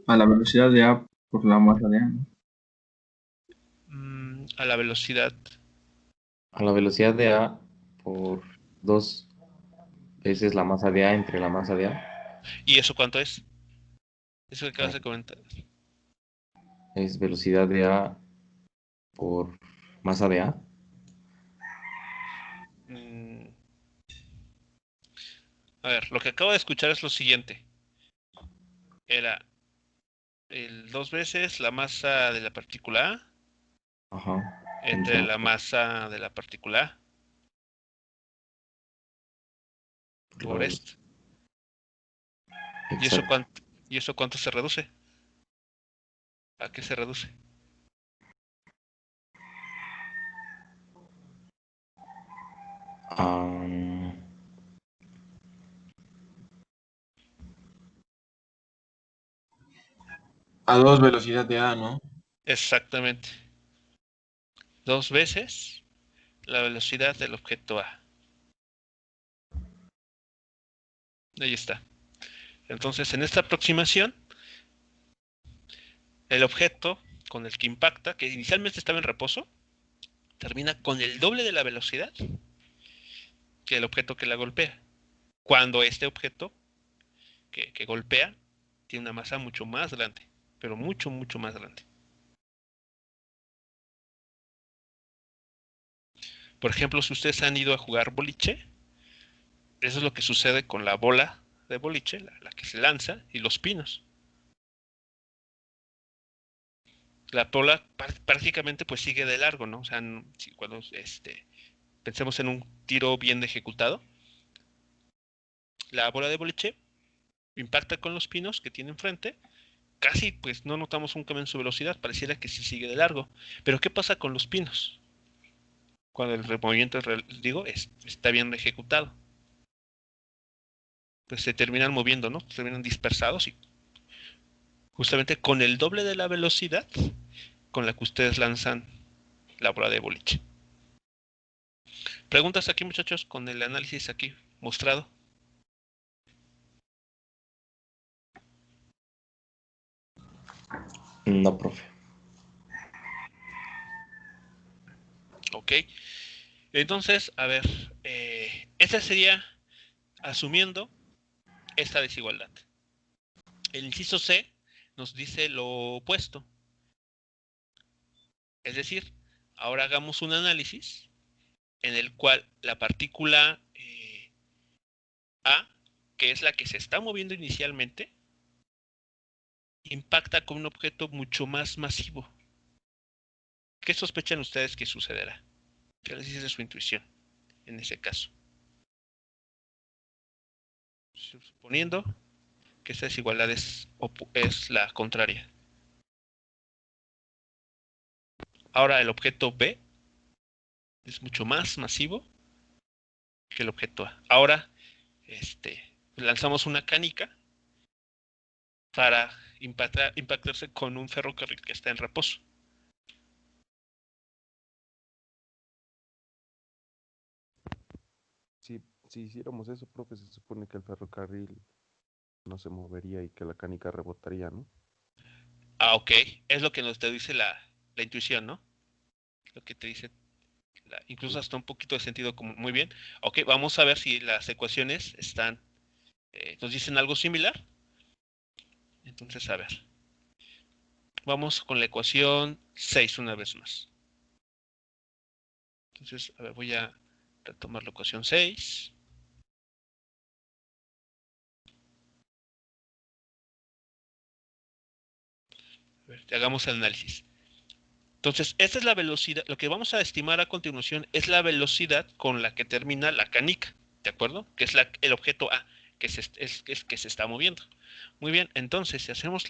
A la velocidad de A por la masa de A, ¿no? A la velocidad. A la velocidad de A por 2 veces la masa de A entre la masa de A ¿Y eso cuánto es? Eso que acabas eh, de comentar. es velocidad de A por masa de A. Mm, a ver, lo que acabo de escuchar es lo siguiente. Era el 2 veces la masa de la partícula A Ajá. entre la masa de la partícula A por la esto. Exacto. ¿Y eso cuánto se reduce? ¿A qué se reduce? a, A 2 velocidad de A, ¿no? Exactamente. 2 veces la velocidad del objeto A. Ahí está. Entonces, en esta aproximación, el objeto con el que impacta, que inicialmente estaba en reposo, termina con el doble de la velocidad que el objeto que la golpea. Cuando este objeto que golpea tiene una masa mucho más grande, pero mucho, mucho más grande. Por ejemplo, si ustedes han ido a jugar boliche, eso es lo que sucede con la bola de boliche, la que se lanza, y los pinos. La bola prácticamente pues sigue de largo, ¿no? O sea, cuando pensemos en un tiro bien ejecutado, la bola de boliche impacta con los pinos que tiene enfrente, casi pues no notamos un cambio en su velocidad, pareciera que sí sigue de largo. Pero ¿qué pasa con los pinos? Cuando el movimiento, digo, está bien ejecutado. Pues se terminan moviendo, ¿no? Se terminan dispersados y justamente con el doble de la velocidad con la que ustedes lanzan la bola de boliche. Preguntas aquí, muchachos, con el análisis aquí mostrado. no, profe. Ok. Entonces, a ver, esta sería asumiendo esta desigualdad. El inciso C nos dice lo opuesto. Es decir, ahora hagamos un análisis en el cual la partícula A, que es la que se está moviendo inicialmente, impacta con un objeto mucho más masivo. ¿Qué sospechan ustedes que sucederá? ¿Qué les dice su intuición en ese caso? Suponiendo que esta desigualdad es la contraria. Ahora el objeto B es mucho más masivo que el objeto A. Ahora lanzamos una canica para impactarse con un ferrocarril que está en reposo. Si hiciéramos eso, profe, se supone que el ferrocarril no se movería y que la canica rebotaría, ¿no? Ah, ok. Es lo que nos te dice la intuición, ¿no? Lo que te dice, incluso hasta un poquito de sentido común. Muy bien. Ok, vamos a ver si las ecuaciones nos dicen algo similar. Entonces, a ver. Vamos con la ecuación 6 una vez más. Entonces, a ver, voy a retomar la ecuación 6. A ver, hagamos el análisis. Entonces, esta es la velocidad. Lo que vamos a estimar a continuación es la velocidad con la que termina la canica, ¿de acuerdo? Que es el objeto A, que que se está moviendo. Muy bien, entonces, si hacemos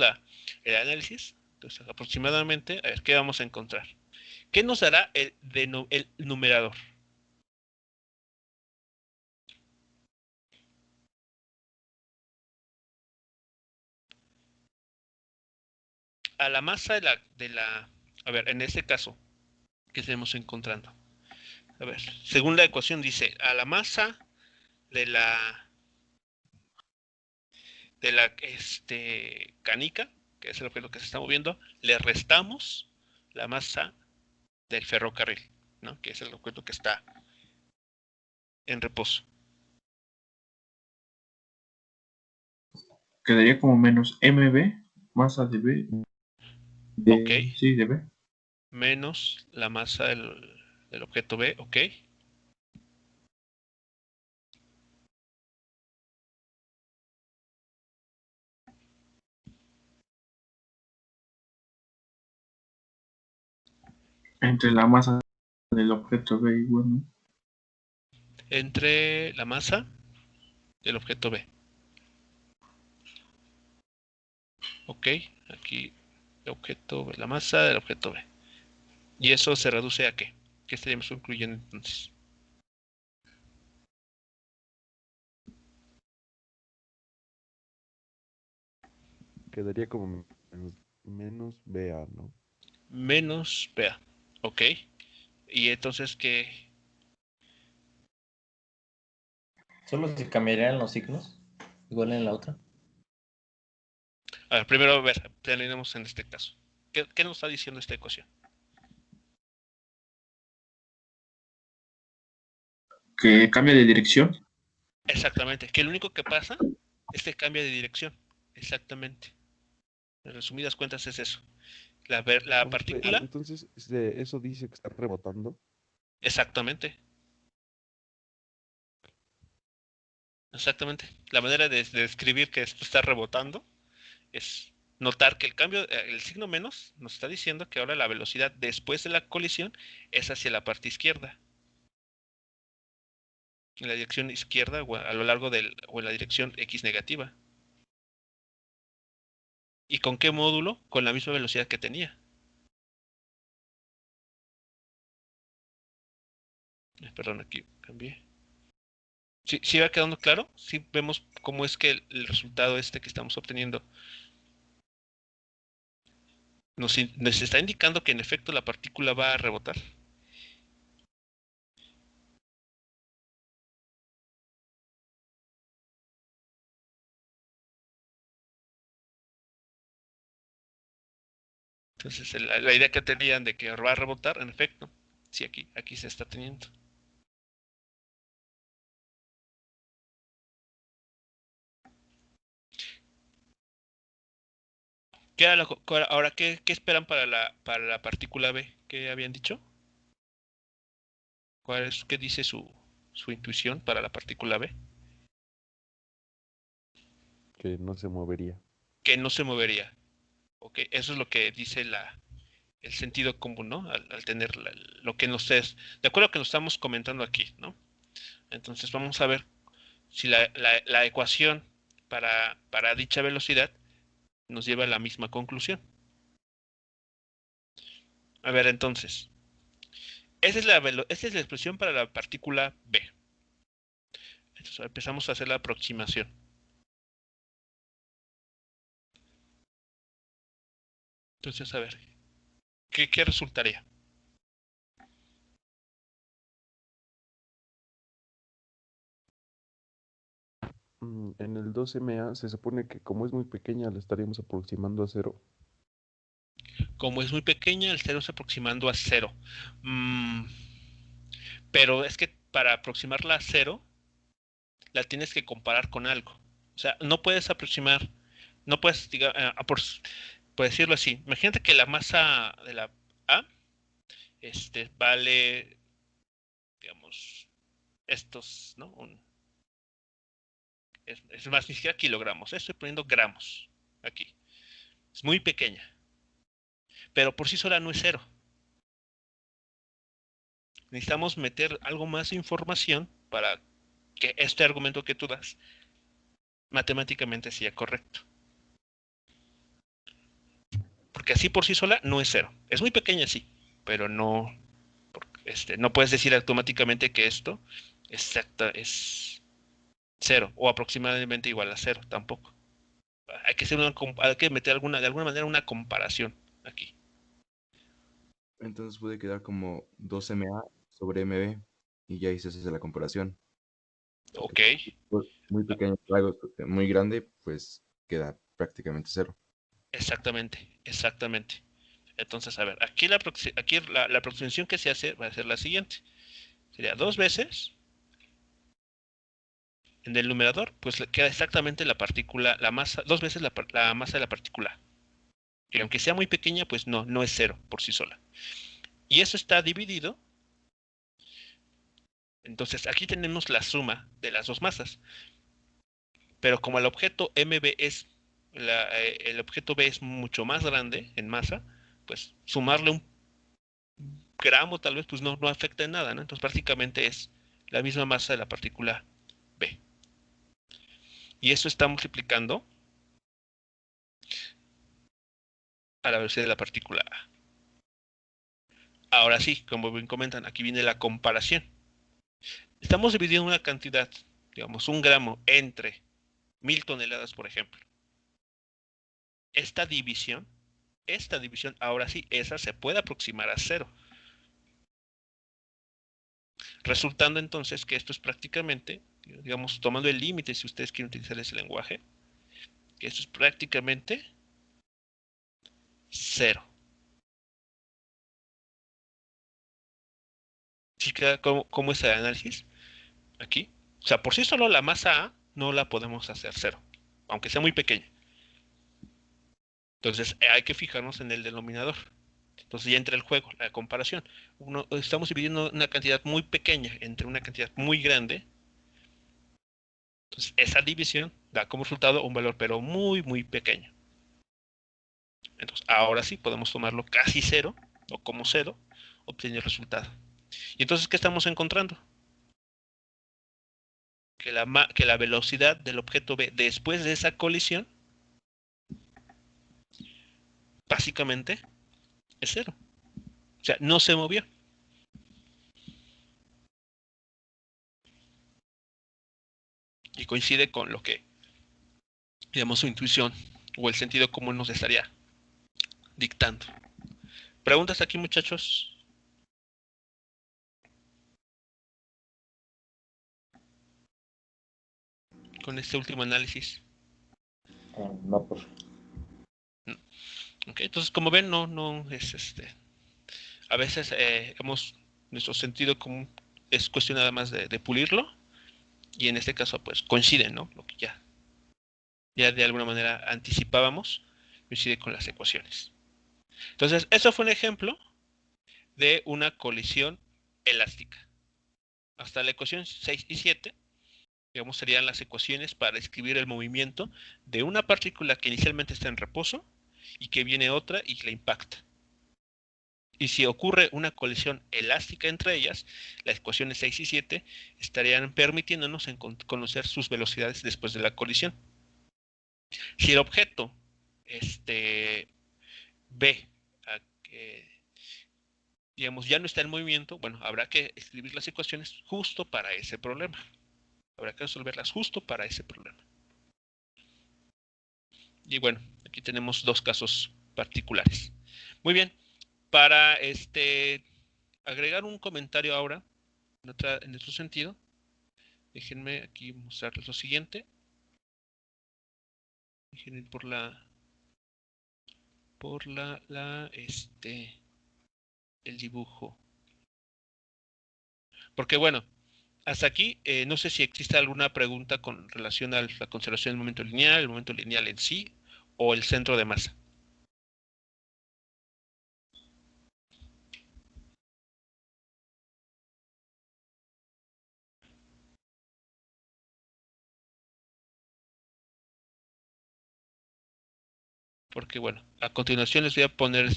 el análisis, entonces aproximadamente, a ver, ¿qué vamos a encontrar? ¿Qué nos dará el numerador? A la masa a ver, en este caso, ¿qué estamos encontrando? A ver, según la ecuación dice, a la masa de la canica, que es el objeto que se está moviendo, le restamos la masa del ferrocarril, ¿no? Que es el objeto que está en reposo. Quedaría como menos mb, masa de B. Ok. Sí, de B. Menos la masa del objeto B, ok. Entre la masa del objeto B igual, ¿no? Entre la masa del objeto B. Ok, aquí el objeto B, la masa del objeto B. ¿Y eso se reduce a qué? ¿Qué estaríamos incluyendo entonces? Quedaría como menos BA, ¿no? Menos BA. Ok. Y entonces, ¿qué? Solo se cambiarían los signos, igual en la otra. A ver, primero, a ver, terminemos en este caso. ¿Qué nos está diciendo esta ecuación? Que cambia de dirección. Exactamente. Que lo único que pasa es que cambia de dirección. Exactamente. En resumidas cuentas es eso. La partícula. Entonces, eso dice que está rebotando. Exactamente. Exactamente. La manera de describir que esto está rebotando es notar que el signo menos nos está diciendo que ahora la velocidad después de la colisión es hacia la parte izquierda. En la dirección izquierda o a lo largo o en la dirección X negativa. ¿Y con qué módulo? Con la misma velocidad que tenía. Perdón, aquí cambié. ¿Sí va quedando claro? ¿Sí vemos cómo es que el resultado que estamos obteniendo nos está indicando que en efecto la partícula va a rebotar? Entonces la idea que tenían de que va a rebotar, en efecto, sí, aquí se está teniendo. Ahora, ¿qué esperan para la partícula B? ¿Qué habían dicho? ¿Qué dice su intuición para la partícula B? Que no se movería. Que no se movería. Ok, eso es lo que dice el sentido común, ¿no? Al tener lo que nos es, de acuerdo a lo que nos estamos comentando aquí, ¿no? Entonces vamos a ver si la ecuación para dicha velocidad nos lleva a la misma conclusión. A ver, entonces, esa es la expresión para la partícula B. Entonces empezamos a hacer la aproximación. Entonces, a ver, ¿qué resultaría? En el 2MA se supone que como es muy pequeña la estaríamos aproximando a 0. Como es muy pequeña, el cero se aproximando a 0. Pero es que para aproximarla a 0, la tienes que comparar con algo. O sea, no puedes aproximar, no puedes, por decirlo así, imagínate que la masa de la A vale, digamos, estos, ¿no? Es más, ni siquiera kilogramos, estoy poniendo gramos aquí. Es muy pequeña, pero por sí sola no es 0. Necesitamos meter algo más de información para que este argumento que tú das matemáticamente sea correcto. Porque así por sí sola no es 0. Es muy pequeña, sí, pero no puedes decir automáticamente que esto es 0 o aproximadamente igual a 0, tampoco. Hay que meter de alguna manera una comparación aquí. Entonces puede quedar como 2MA sobre MB y ya ahí se hace la comparación. Ok, Muy pequeño, algo muy grande, pues queda prácticamente 0. exactamente. Entonces, a ver, aquí la aproximación que se hace va a ser la siguiente. Sería 2 veces en el numerador, pues queda exactamente la partícula, la masa, 2 veces la masa de la partícula. Que aunque sea muy pequeña, pues no es 0 por sí sola. Y eso está dividido. Entonces, aquí tenemos la suma de las dos masas. Pero como el objeto MB el objeto B es mucho más grande en masa, pues sumarle un gramo tal vez pues no afecta en nada, ¿no? Entonces prácticamente es la misma masa de la partícula B. Y eso está multiplicando a la velocidad de la partícula A. Ahora sí, como bien comentan, aquí viene la comparación. Estamos dividiendo una cantidad, digamos, 1 gramo entre 1000 toneladas, por ejemplo. esta división ahora sí, esa se puede aproximar a 0. Resultando entonces que esto es prácticamente, digamos, tomando el límite, si ustedes quieren utilizar ese lenguaje, que esto es prácticamente 0. ¿Sí queda como ese análisis? Aquí. O sea, por sí solo la masa A no la podemos hacer 0, aunque sea muy pequeña. Entonces hay que fijarnos en el denominador. Entonces ya entra el juego, la comparación. Estamos dividiendo una cantidad muy pequeña entre una cantidad muy grande. Entonces esa división da como resultado un valor pero muy, muy pequeño. Entonces ahora sí podemos tomarlo casi 0 o como 0, obtener el resultado. Y entonces, ¿qué estamos encontrando? Que la velocidad del objeto B después de esa colisión básicamente es 0. O sea, no se movió. Y coincide con lo que, digamos, su intuición o el sentido común nos estaría dictando. ¿Preguntas aquí, muchachos? Con este último análisis. No, pues. Okay, entonces, como ven, no es a veces nuestro sentido común es cuestión nada más de pulirlo, y en este caso, pues coinciden, ¿no? Lo que ya de alguna manera anticipábamos, coincide con las ecuaciones. Entonces, eso fue un ejemplo de una colisión elástica. Hasta la ecuación 6 y 7, digamos, serían las ecuaciones para describir el movimiento de una partícula que inicialmente está en reposo y que viene otra y la impacta. Y si ocurre una colisión elástica entre ellas, las ecuaciones 6 y 7 estarían permitiéndonos conocer sus velocidades después de la colisión. Si el objeto ve que, digamos, ya no está en movimiento, bueno, habrá que escribir las ecuaciones justo para ese problema. Habrá que resolverlas justo para ese problema. Y bueno, aquí tenemos dos casos particulares. Muy bien, para agregar un comentario ahora, en otro sentido, déjenme aquí mostrarles lo siguiente. Déjenme ir por el dibujo. Porque bueno, hasta aquí, no sé si existe alguna pregunta con relación a la conservación del momento lineal, el momento lineal en sí, o el centro de masa. Porque bueno, a continuación les voy a poner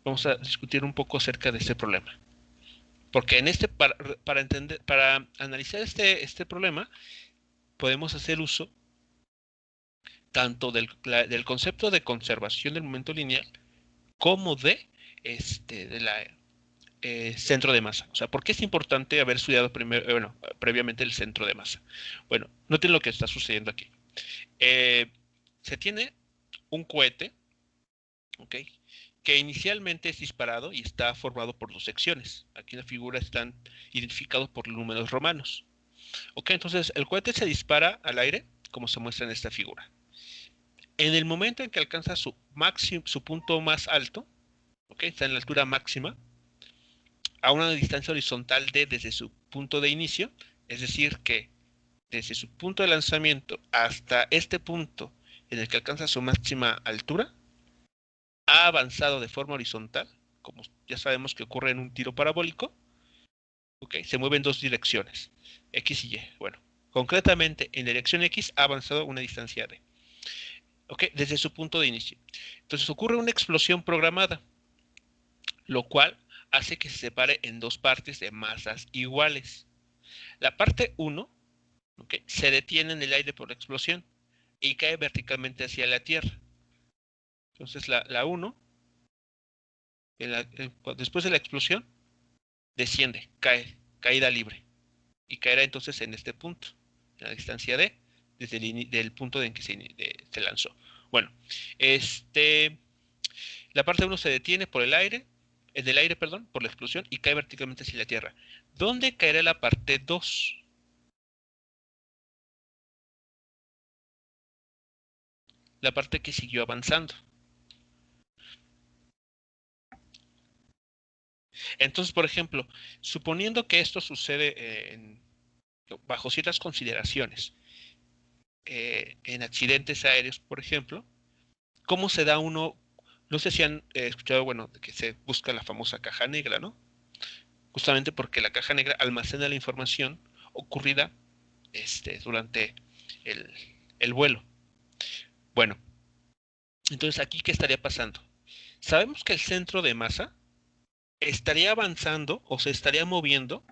vamos a discutir un poco acerca de este problema. Porque en para analizar este problema, podemos hacer uso tanto del concepto de conservación del momento lineal como de la centro de masa. O sea, ¿por qué es importante haber estudiado previamente el centro de masa? Bueno, noten lo que está sucediendo aquí. Se tiene un cohete, ¿ok?, que inicialmente es disparado y está formado por dos secciones. Aquí en la figura están identificados por números romanos. Ok, entonces el cohete se dispara al aire, como se muestra en esta figura. En el momento en que alcanza su punto más alto, ok, está en la altura máxima, a una distancia horizontal desde su punto de inicio, es decir, que desde su punto de lanzamiento hasta este punto en el que alcanza su máxima altura, ha avanzado de forma horizontal, como ya sabemos que ocurre en un tiro parabólico. Okay, se mueve en dos direcciones, X y Y. Bueno, concretamente en la dirección X ha avanzado una distancia D. Okay, desde su punto de inicio. Entonces ocurre una explosión programada, lo cual hace que se separe en dos partes de masas iguales. La parte 1, okay, se detiene en el aire por la explosión y cae verticalmente hacia la Tierra. Entonces la 1, después de la explosión, desciende, caída libre, y caerá entonces en este punto, en la distancia D, del punto en que se lanzó. Bueno, la parte 1 se detiene por el aire, del aire, perdón, por la explosión y cae verticalmente hacia la Tierra. ¿Dónde caerá la parte 2? La parte que siguió avanzando. Entonces, por ejemplo, suponiendo que esto sucede bajo ciertas consideraciones, en accidentes aéreos, por ejemplo, ¿cómo se da uno? No sé si han escuchado, bueno, que se busca la famosa caja negra, ¿no? Justamente porque la caja negra almacena la información ocurrida durante el vuelo. Bueno, entonces aquí, ¿qué estaría pasando? Sabemos que el centro de masa estaría avanzando o se estaría moviendo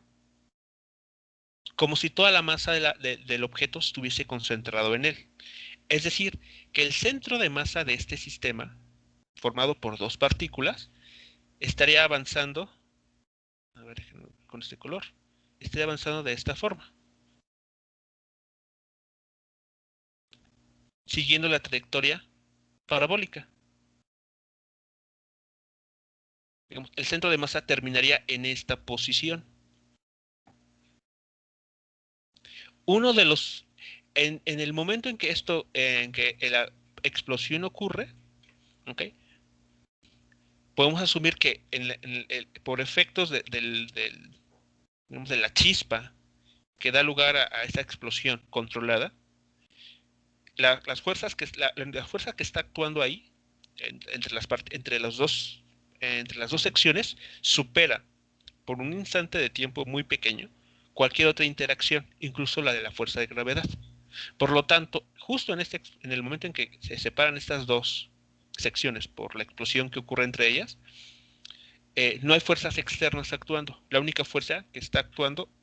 como si toda la masa del objeto estuviese concentrado en él. Es decir, que el centro de masa de este sistema, formado por dos partículas, estaría avanzando, a ver, con este color, estaría avanzando de esta forma, siguiendo la trayectoria parabólica. Digamos, el centro de masa terminaría en esta posición. Uno de los, en el momento en que la explosión ocurre, ¿ok? Podemos asumir que por efectos digamos, de la chispa que da lugar a esta explosión controlada, la fuerza que está actuando ahí entre las dos secciones supera por un instante de tiempo muy pequeño cualquier otra interacción, incluso la de la fuerza de gravedad. Por lo tanto, justo en el momento en que se separan estas dos secciones por la explosión que ocurre entre ellas, no hay fuerzas externas actuando. La única fuerza que está actuando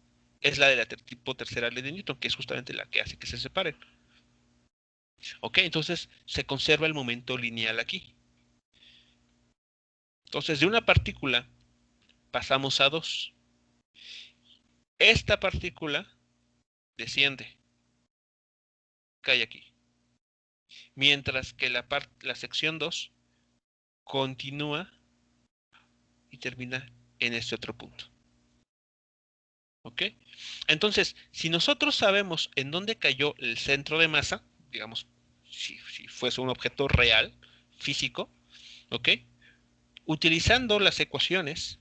es la de la tipo tercera ley de Newton, que es justamente la que hace que se separen. Ok, entonces se conserva el momento lineal aquí. Entonces, de una partícula pasamos a dos. Esta partícula desciende, cae aquí. Mientras que la sección 2 continúa y termina en este otro punto. ¿Ok? Entonces, si nosotros sabemos en dónde cayó el centro de masa, digamos, si fuese un objeto real, físico, ¿ok? Utilizando las ecuaciones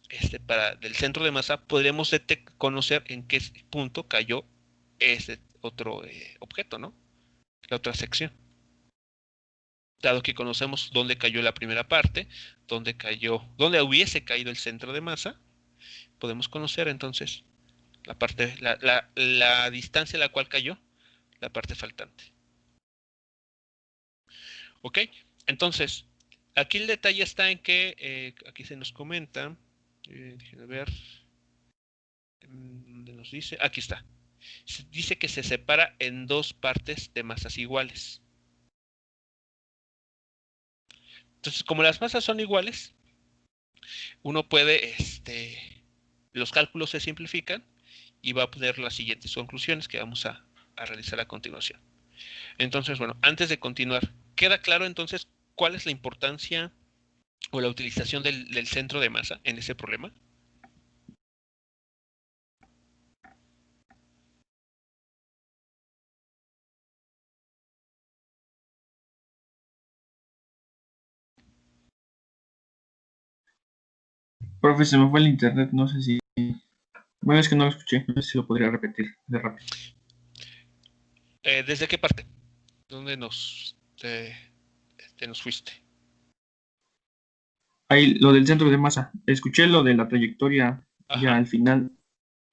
del centro de masa, podremos conocer en qué punto cayó ese otro objeto, ¿no? La otra sección. Dado que conocemos dónde cayó la primera parte, dónde hubiese caído el centro de masa, podemos conocer entonces la distancia a la cual cayó la parte faltante. ¿Ok? Entonces, aquí el detalle está en que, aquí se nos comenta, déjenme ver, ¿dónde nos dice? Aquí está. Dice que se separa en dos partes de masas iguales. Entonces, como las masas son iguales, uno puede, los cálculos se simplifican y va a obtener las siguientes conclusiones que vamos a realizar a continuación. Entonces, bueno, antes de continuar, ¿queda claro entonces cuál es la importancia o la utilización del centro de masa en ese problema? Profe, se me fue el internet, no sé si... Bueno, es que no lo escuché, no sé si lo podría repetir de rápido. ¿Desde qué parte? ¿Dónde nos fuiste? Ahí, lo del centro de masa. Escuché lo de la trayectoria Ajá. ya al final,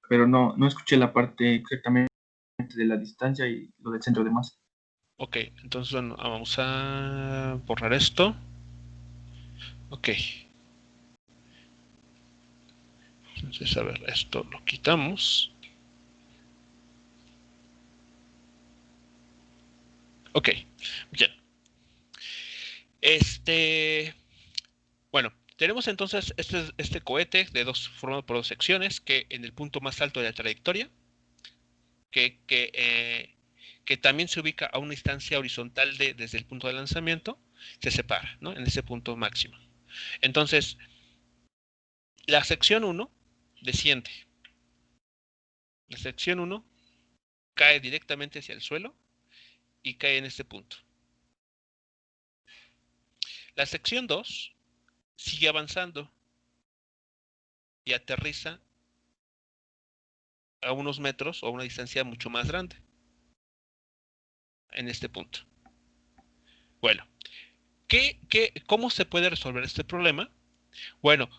pero no escuché la parte exactamente de la distancia y lo del centro de masa. Ok, entonces bueno, vamos a borrar esto. Ok. Entonces, a ver, esto lo quitamos. Ok, bien. Bueno, tenemos entonces este cohete formado por dos secciones, que en el punto más alto de la trayectoria, que que también se ubica a una distancia horizontal desde el punto de lanzamiento, se separa, ¿no? En ese punto máximo. Entonces, la sección 1 desciende. La sección 1 cae directamente hacia el suelo y cae en este punto. La sección 2 sigue avanzando y aterriza a unos metros o a una distancia mucho más grande en este punto. Bueno, ¿cómo se puede resolver este problema? Bueno,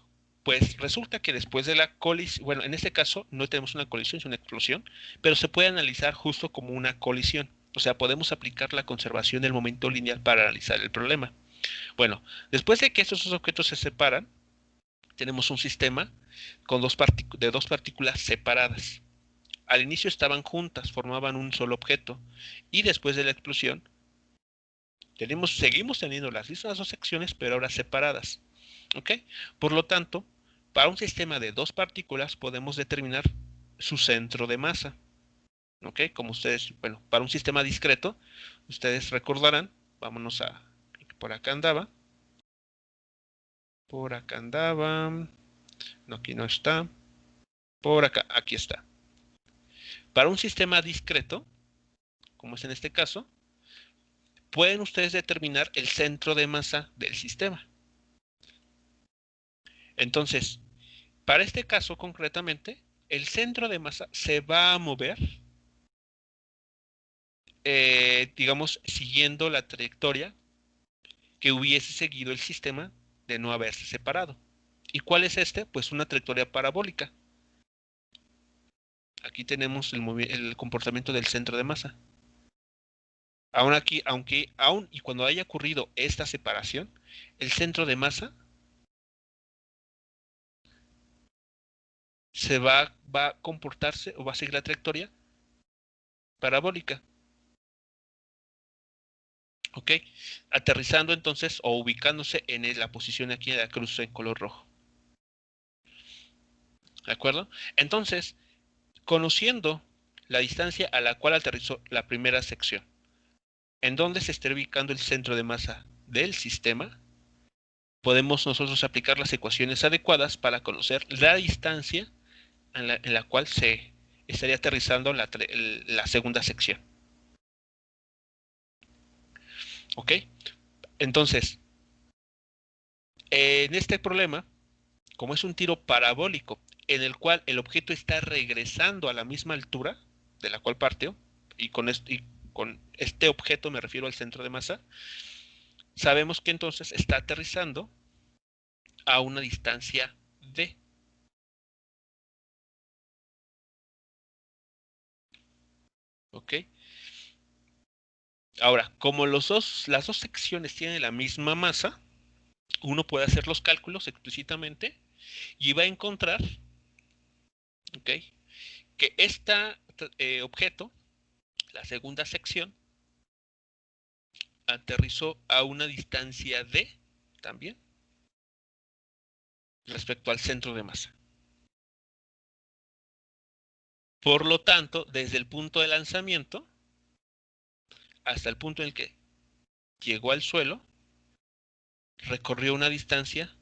pues resulta que después de la colisión, bueno, en este caso no tenemos una colisión, sino una explosión, pero se puede analizar justo como una colisión. O sea, podemos aplicar la conservación del momento lineal para analizar el problema. Bueno, después de que estos dos objetos se separan, tenemos un sistema con dos partículas separadas. Al inicio estaban juntas, formaban un solo objeto, y después de la explosión, seguimos teniendo las mismas dos secciones, pero ahora separadas. ¿Ok? Por lo tanto, para un sistema de dos partículas podemos determinar su centro de masa. ¿Ok? Como ustedes, bueno, para un sistema discreto, ustedes recordarán, vámonos a, por acá andaba, no, aquí no está, por acá, aquí está. Para un sistema discreto, como es en este caso, pueden ustedes determinar el centro de masa del sistema. Entonces, para este caso concretamente, el centro de masa se va a mover, digamos, siguiendo la trayectoria que hubiese seguido el sistema de no haberse separado. ¿Y cuál es este? Pues una trayectoria parabólica. Aquí tenemos el comportamiento del centro de masa. Aún y cuando haya ocurrido esta separación, el centro de masa va a comportarse o va a seguir la trayectoria parabólica. ¿Ok? Aterrizando entonces o ubicándose en la posición aquí de la cruz en color rojo. ¿De acuerdo? Entonces, conociendo la distancia a la cual aterrizó la primera sección, en donde se está ubicando el centro de masa del sistema, podemos nosotros aplicar las ecuaciones adecuadas para conocer la distancia en la cual se estaría aterrizando la segunda sección. ¿Ok? Entonces, en este problema, como es un tiro parabólico en el cual el objeto está regresando a la misma altura de la cual partió, y con este objeto me refiero al centro de masa, sabemos que entonces está aterrizando a una distancia d. ¿Ok? Ahora, como las dos secciones tienen la misma masa, uno puede hacer los cálculos explícitamente y va a encontrar, ¿ok?, que este objeto, la segunda sección, aterrizó a una distancia d también respecto al centro de masa. Por lo tanto, desde el punto de lanzamiento hasta el punto en el que llegó al suelo, recorrió una distancia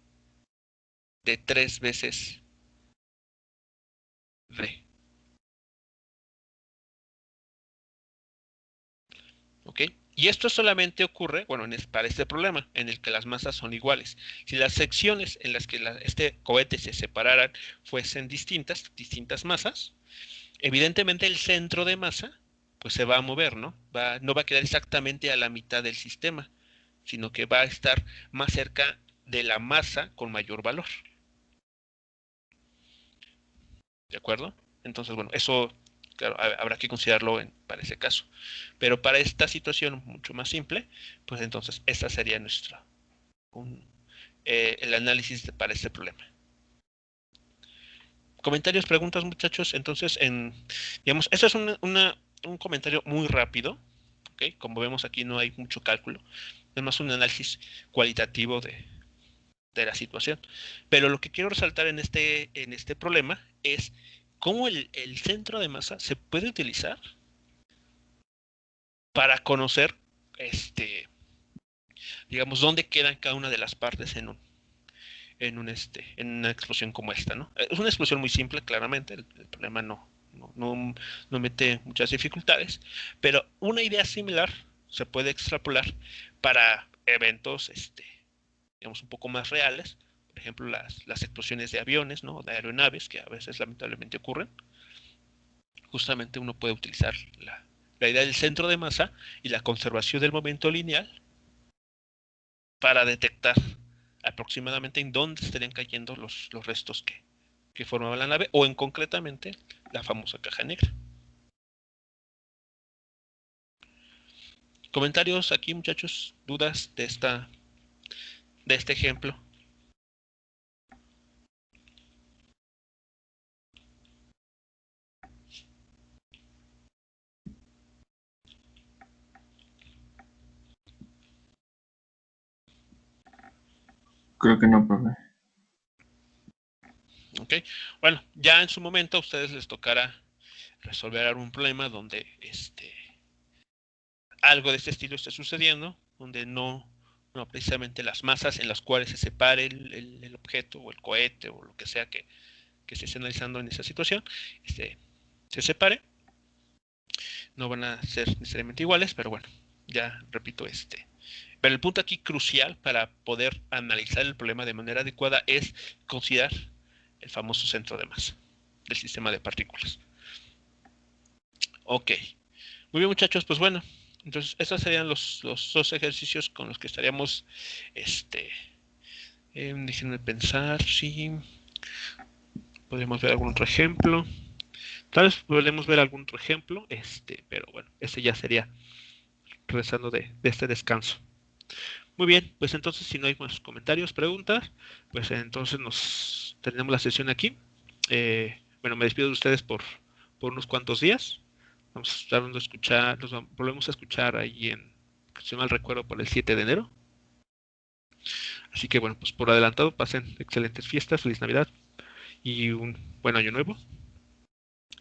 de 3 veces d. ¿Ok? Y esto solamente ocurre, bueno, para este problema, en el que las masas son iguales. Si las secciones en las que este cohete se separaran fuesen distintas masas, evidentemente el centro de masa pues se va a mover, ¿no? No va a quedar exactamente a la mitad del sistema, sino que va a estar más cerca de la masa con mayor valor. ¿De acuerdo? Entonces, bueno, eso, claro, habrá que considerarlo para ese caso. Pero para esta situación mucho más simple, pues entonces esta sería el análisis para este problema. ¿Comentarios, preguntas, muchachos? Entonces, digamos, esto es un comentario muy rápido, ¿ok? Como vemos aquí no hay mucho cálculo, es más un análisis cualitativo de la situación. Pero lo que quiero resaltar en este problema es cómo el centro de masa se puede utilizar para conocer, digamos, dónde quedan cada una de las partes en una explosión como esta, ¿no? Es una explosión muy simple, claramente, el problema no mete muchas dificultades, pero una idea similar se puede extrapolar para eventos, digamos, un poco más reales, por ejemplo, las explosiones de aviones, ¿no? De aeronaves, que a veces lamentablemente ocurren. Justamente uno puede utilizar la idea del centro de masa y la conservación del momento lineal para detectar aproximadamente en dónde estarían cayendo los restos que formaban la nave, o en concretamente la famosa caja negra. ¿Comentarios aquí, muchachos? ¿Dudas de este ejemplo? Creo que no, profe. Ok, bueno, ya en su momento a ustedes les tocará resolver algún problema donde algo de este estilo esté sucediendo, donde no precisamente las masas en las cuales se separe el objeto o el cohete o lo que sea que se esté analizando en esa situación, se separe. No van a ser necesariamente iguales, pero bueno, ya repito, pero el punto aquí crucial para poder analizar el problema de manera adecuada es considerar el famoso centro de masa del sistema de partículas. Ok, muy bien, muchachos, pues bueno, entonces estos serían los dos ejercicios con los que estaríamos, déjenme pensar si podemos ver algún otro ejemplo. Tal vez podemos ver algún otro ejemplo, pero bueno, ya sería regresando de este descanso. Muy bien, pues entonces si no hay más comentarios, preguntas, pues entonces tenemos la sesión aquí. Bueno, me despido de ustedes por unos cuantos días. Vamos a estar dando a escuchar, nos volvemos a escuchar ahí si mal recuerdo, por el 7 de enero. Así que bueno, pues por adelantado, pasen excelentes fiestas, feliz Navidad y un buen año nuevo.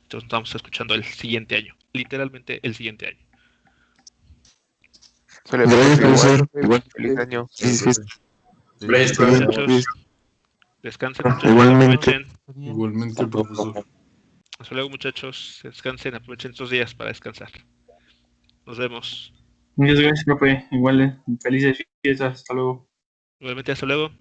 Entonces estamos escuchando el siguiente año, literalmente el siguiente año. Gracias, profesor. Igual, Feliz año. Feliz Muchachos, descansen, muchachos, Igualmente. aprovechen. Igualmente, profesor. Hasta luego, muchachos, descansen, aprovechen estos días para descansar. Nos vemos. Muchas gracias, profe. Igual, felices fiestas. Hasta luego. Igualmente, hasta luego.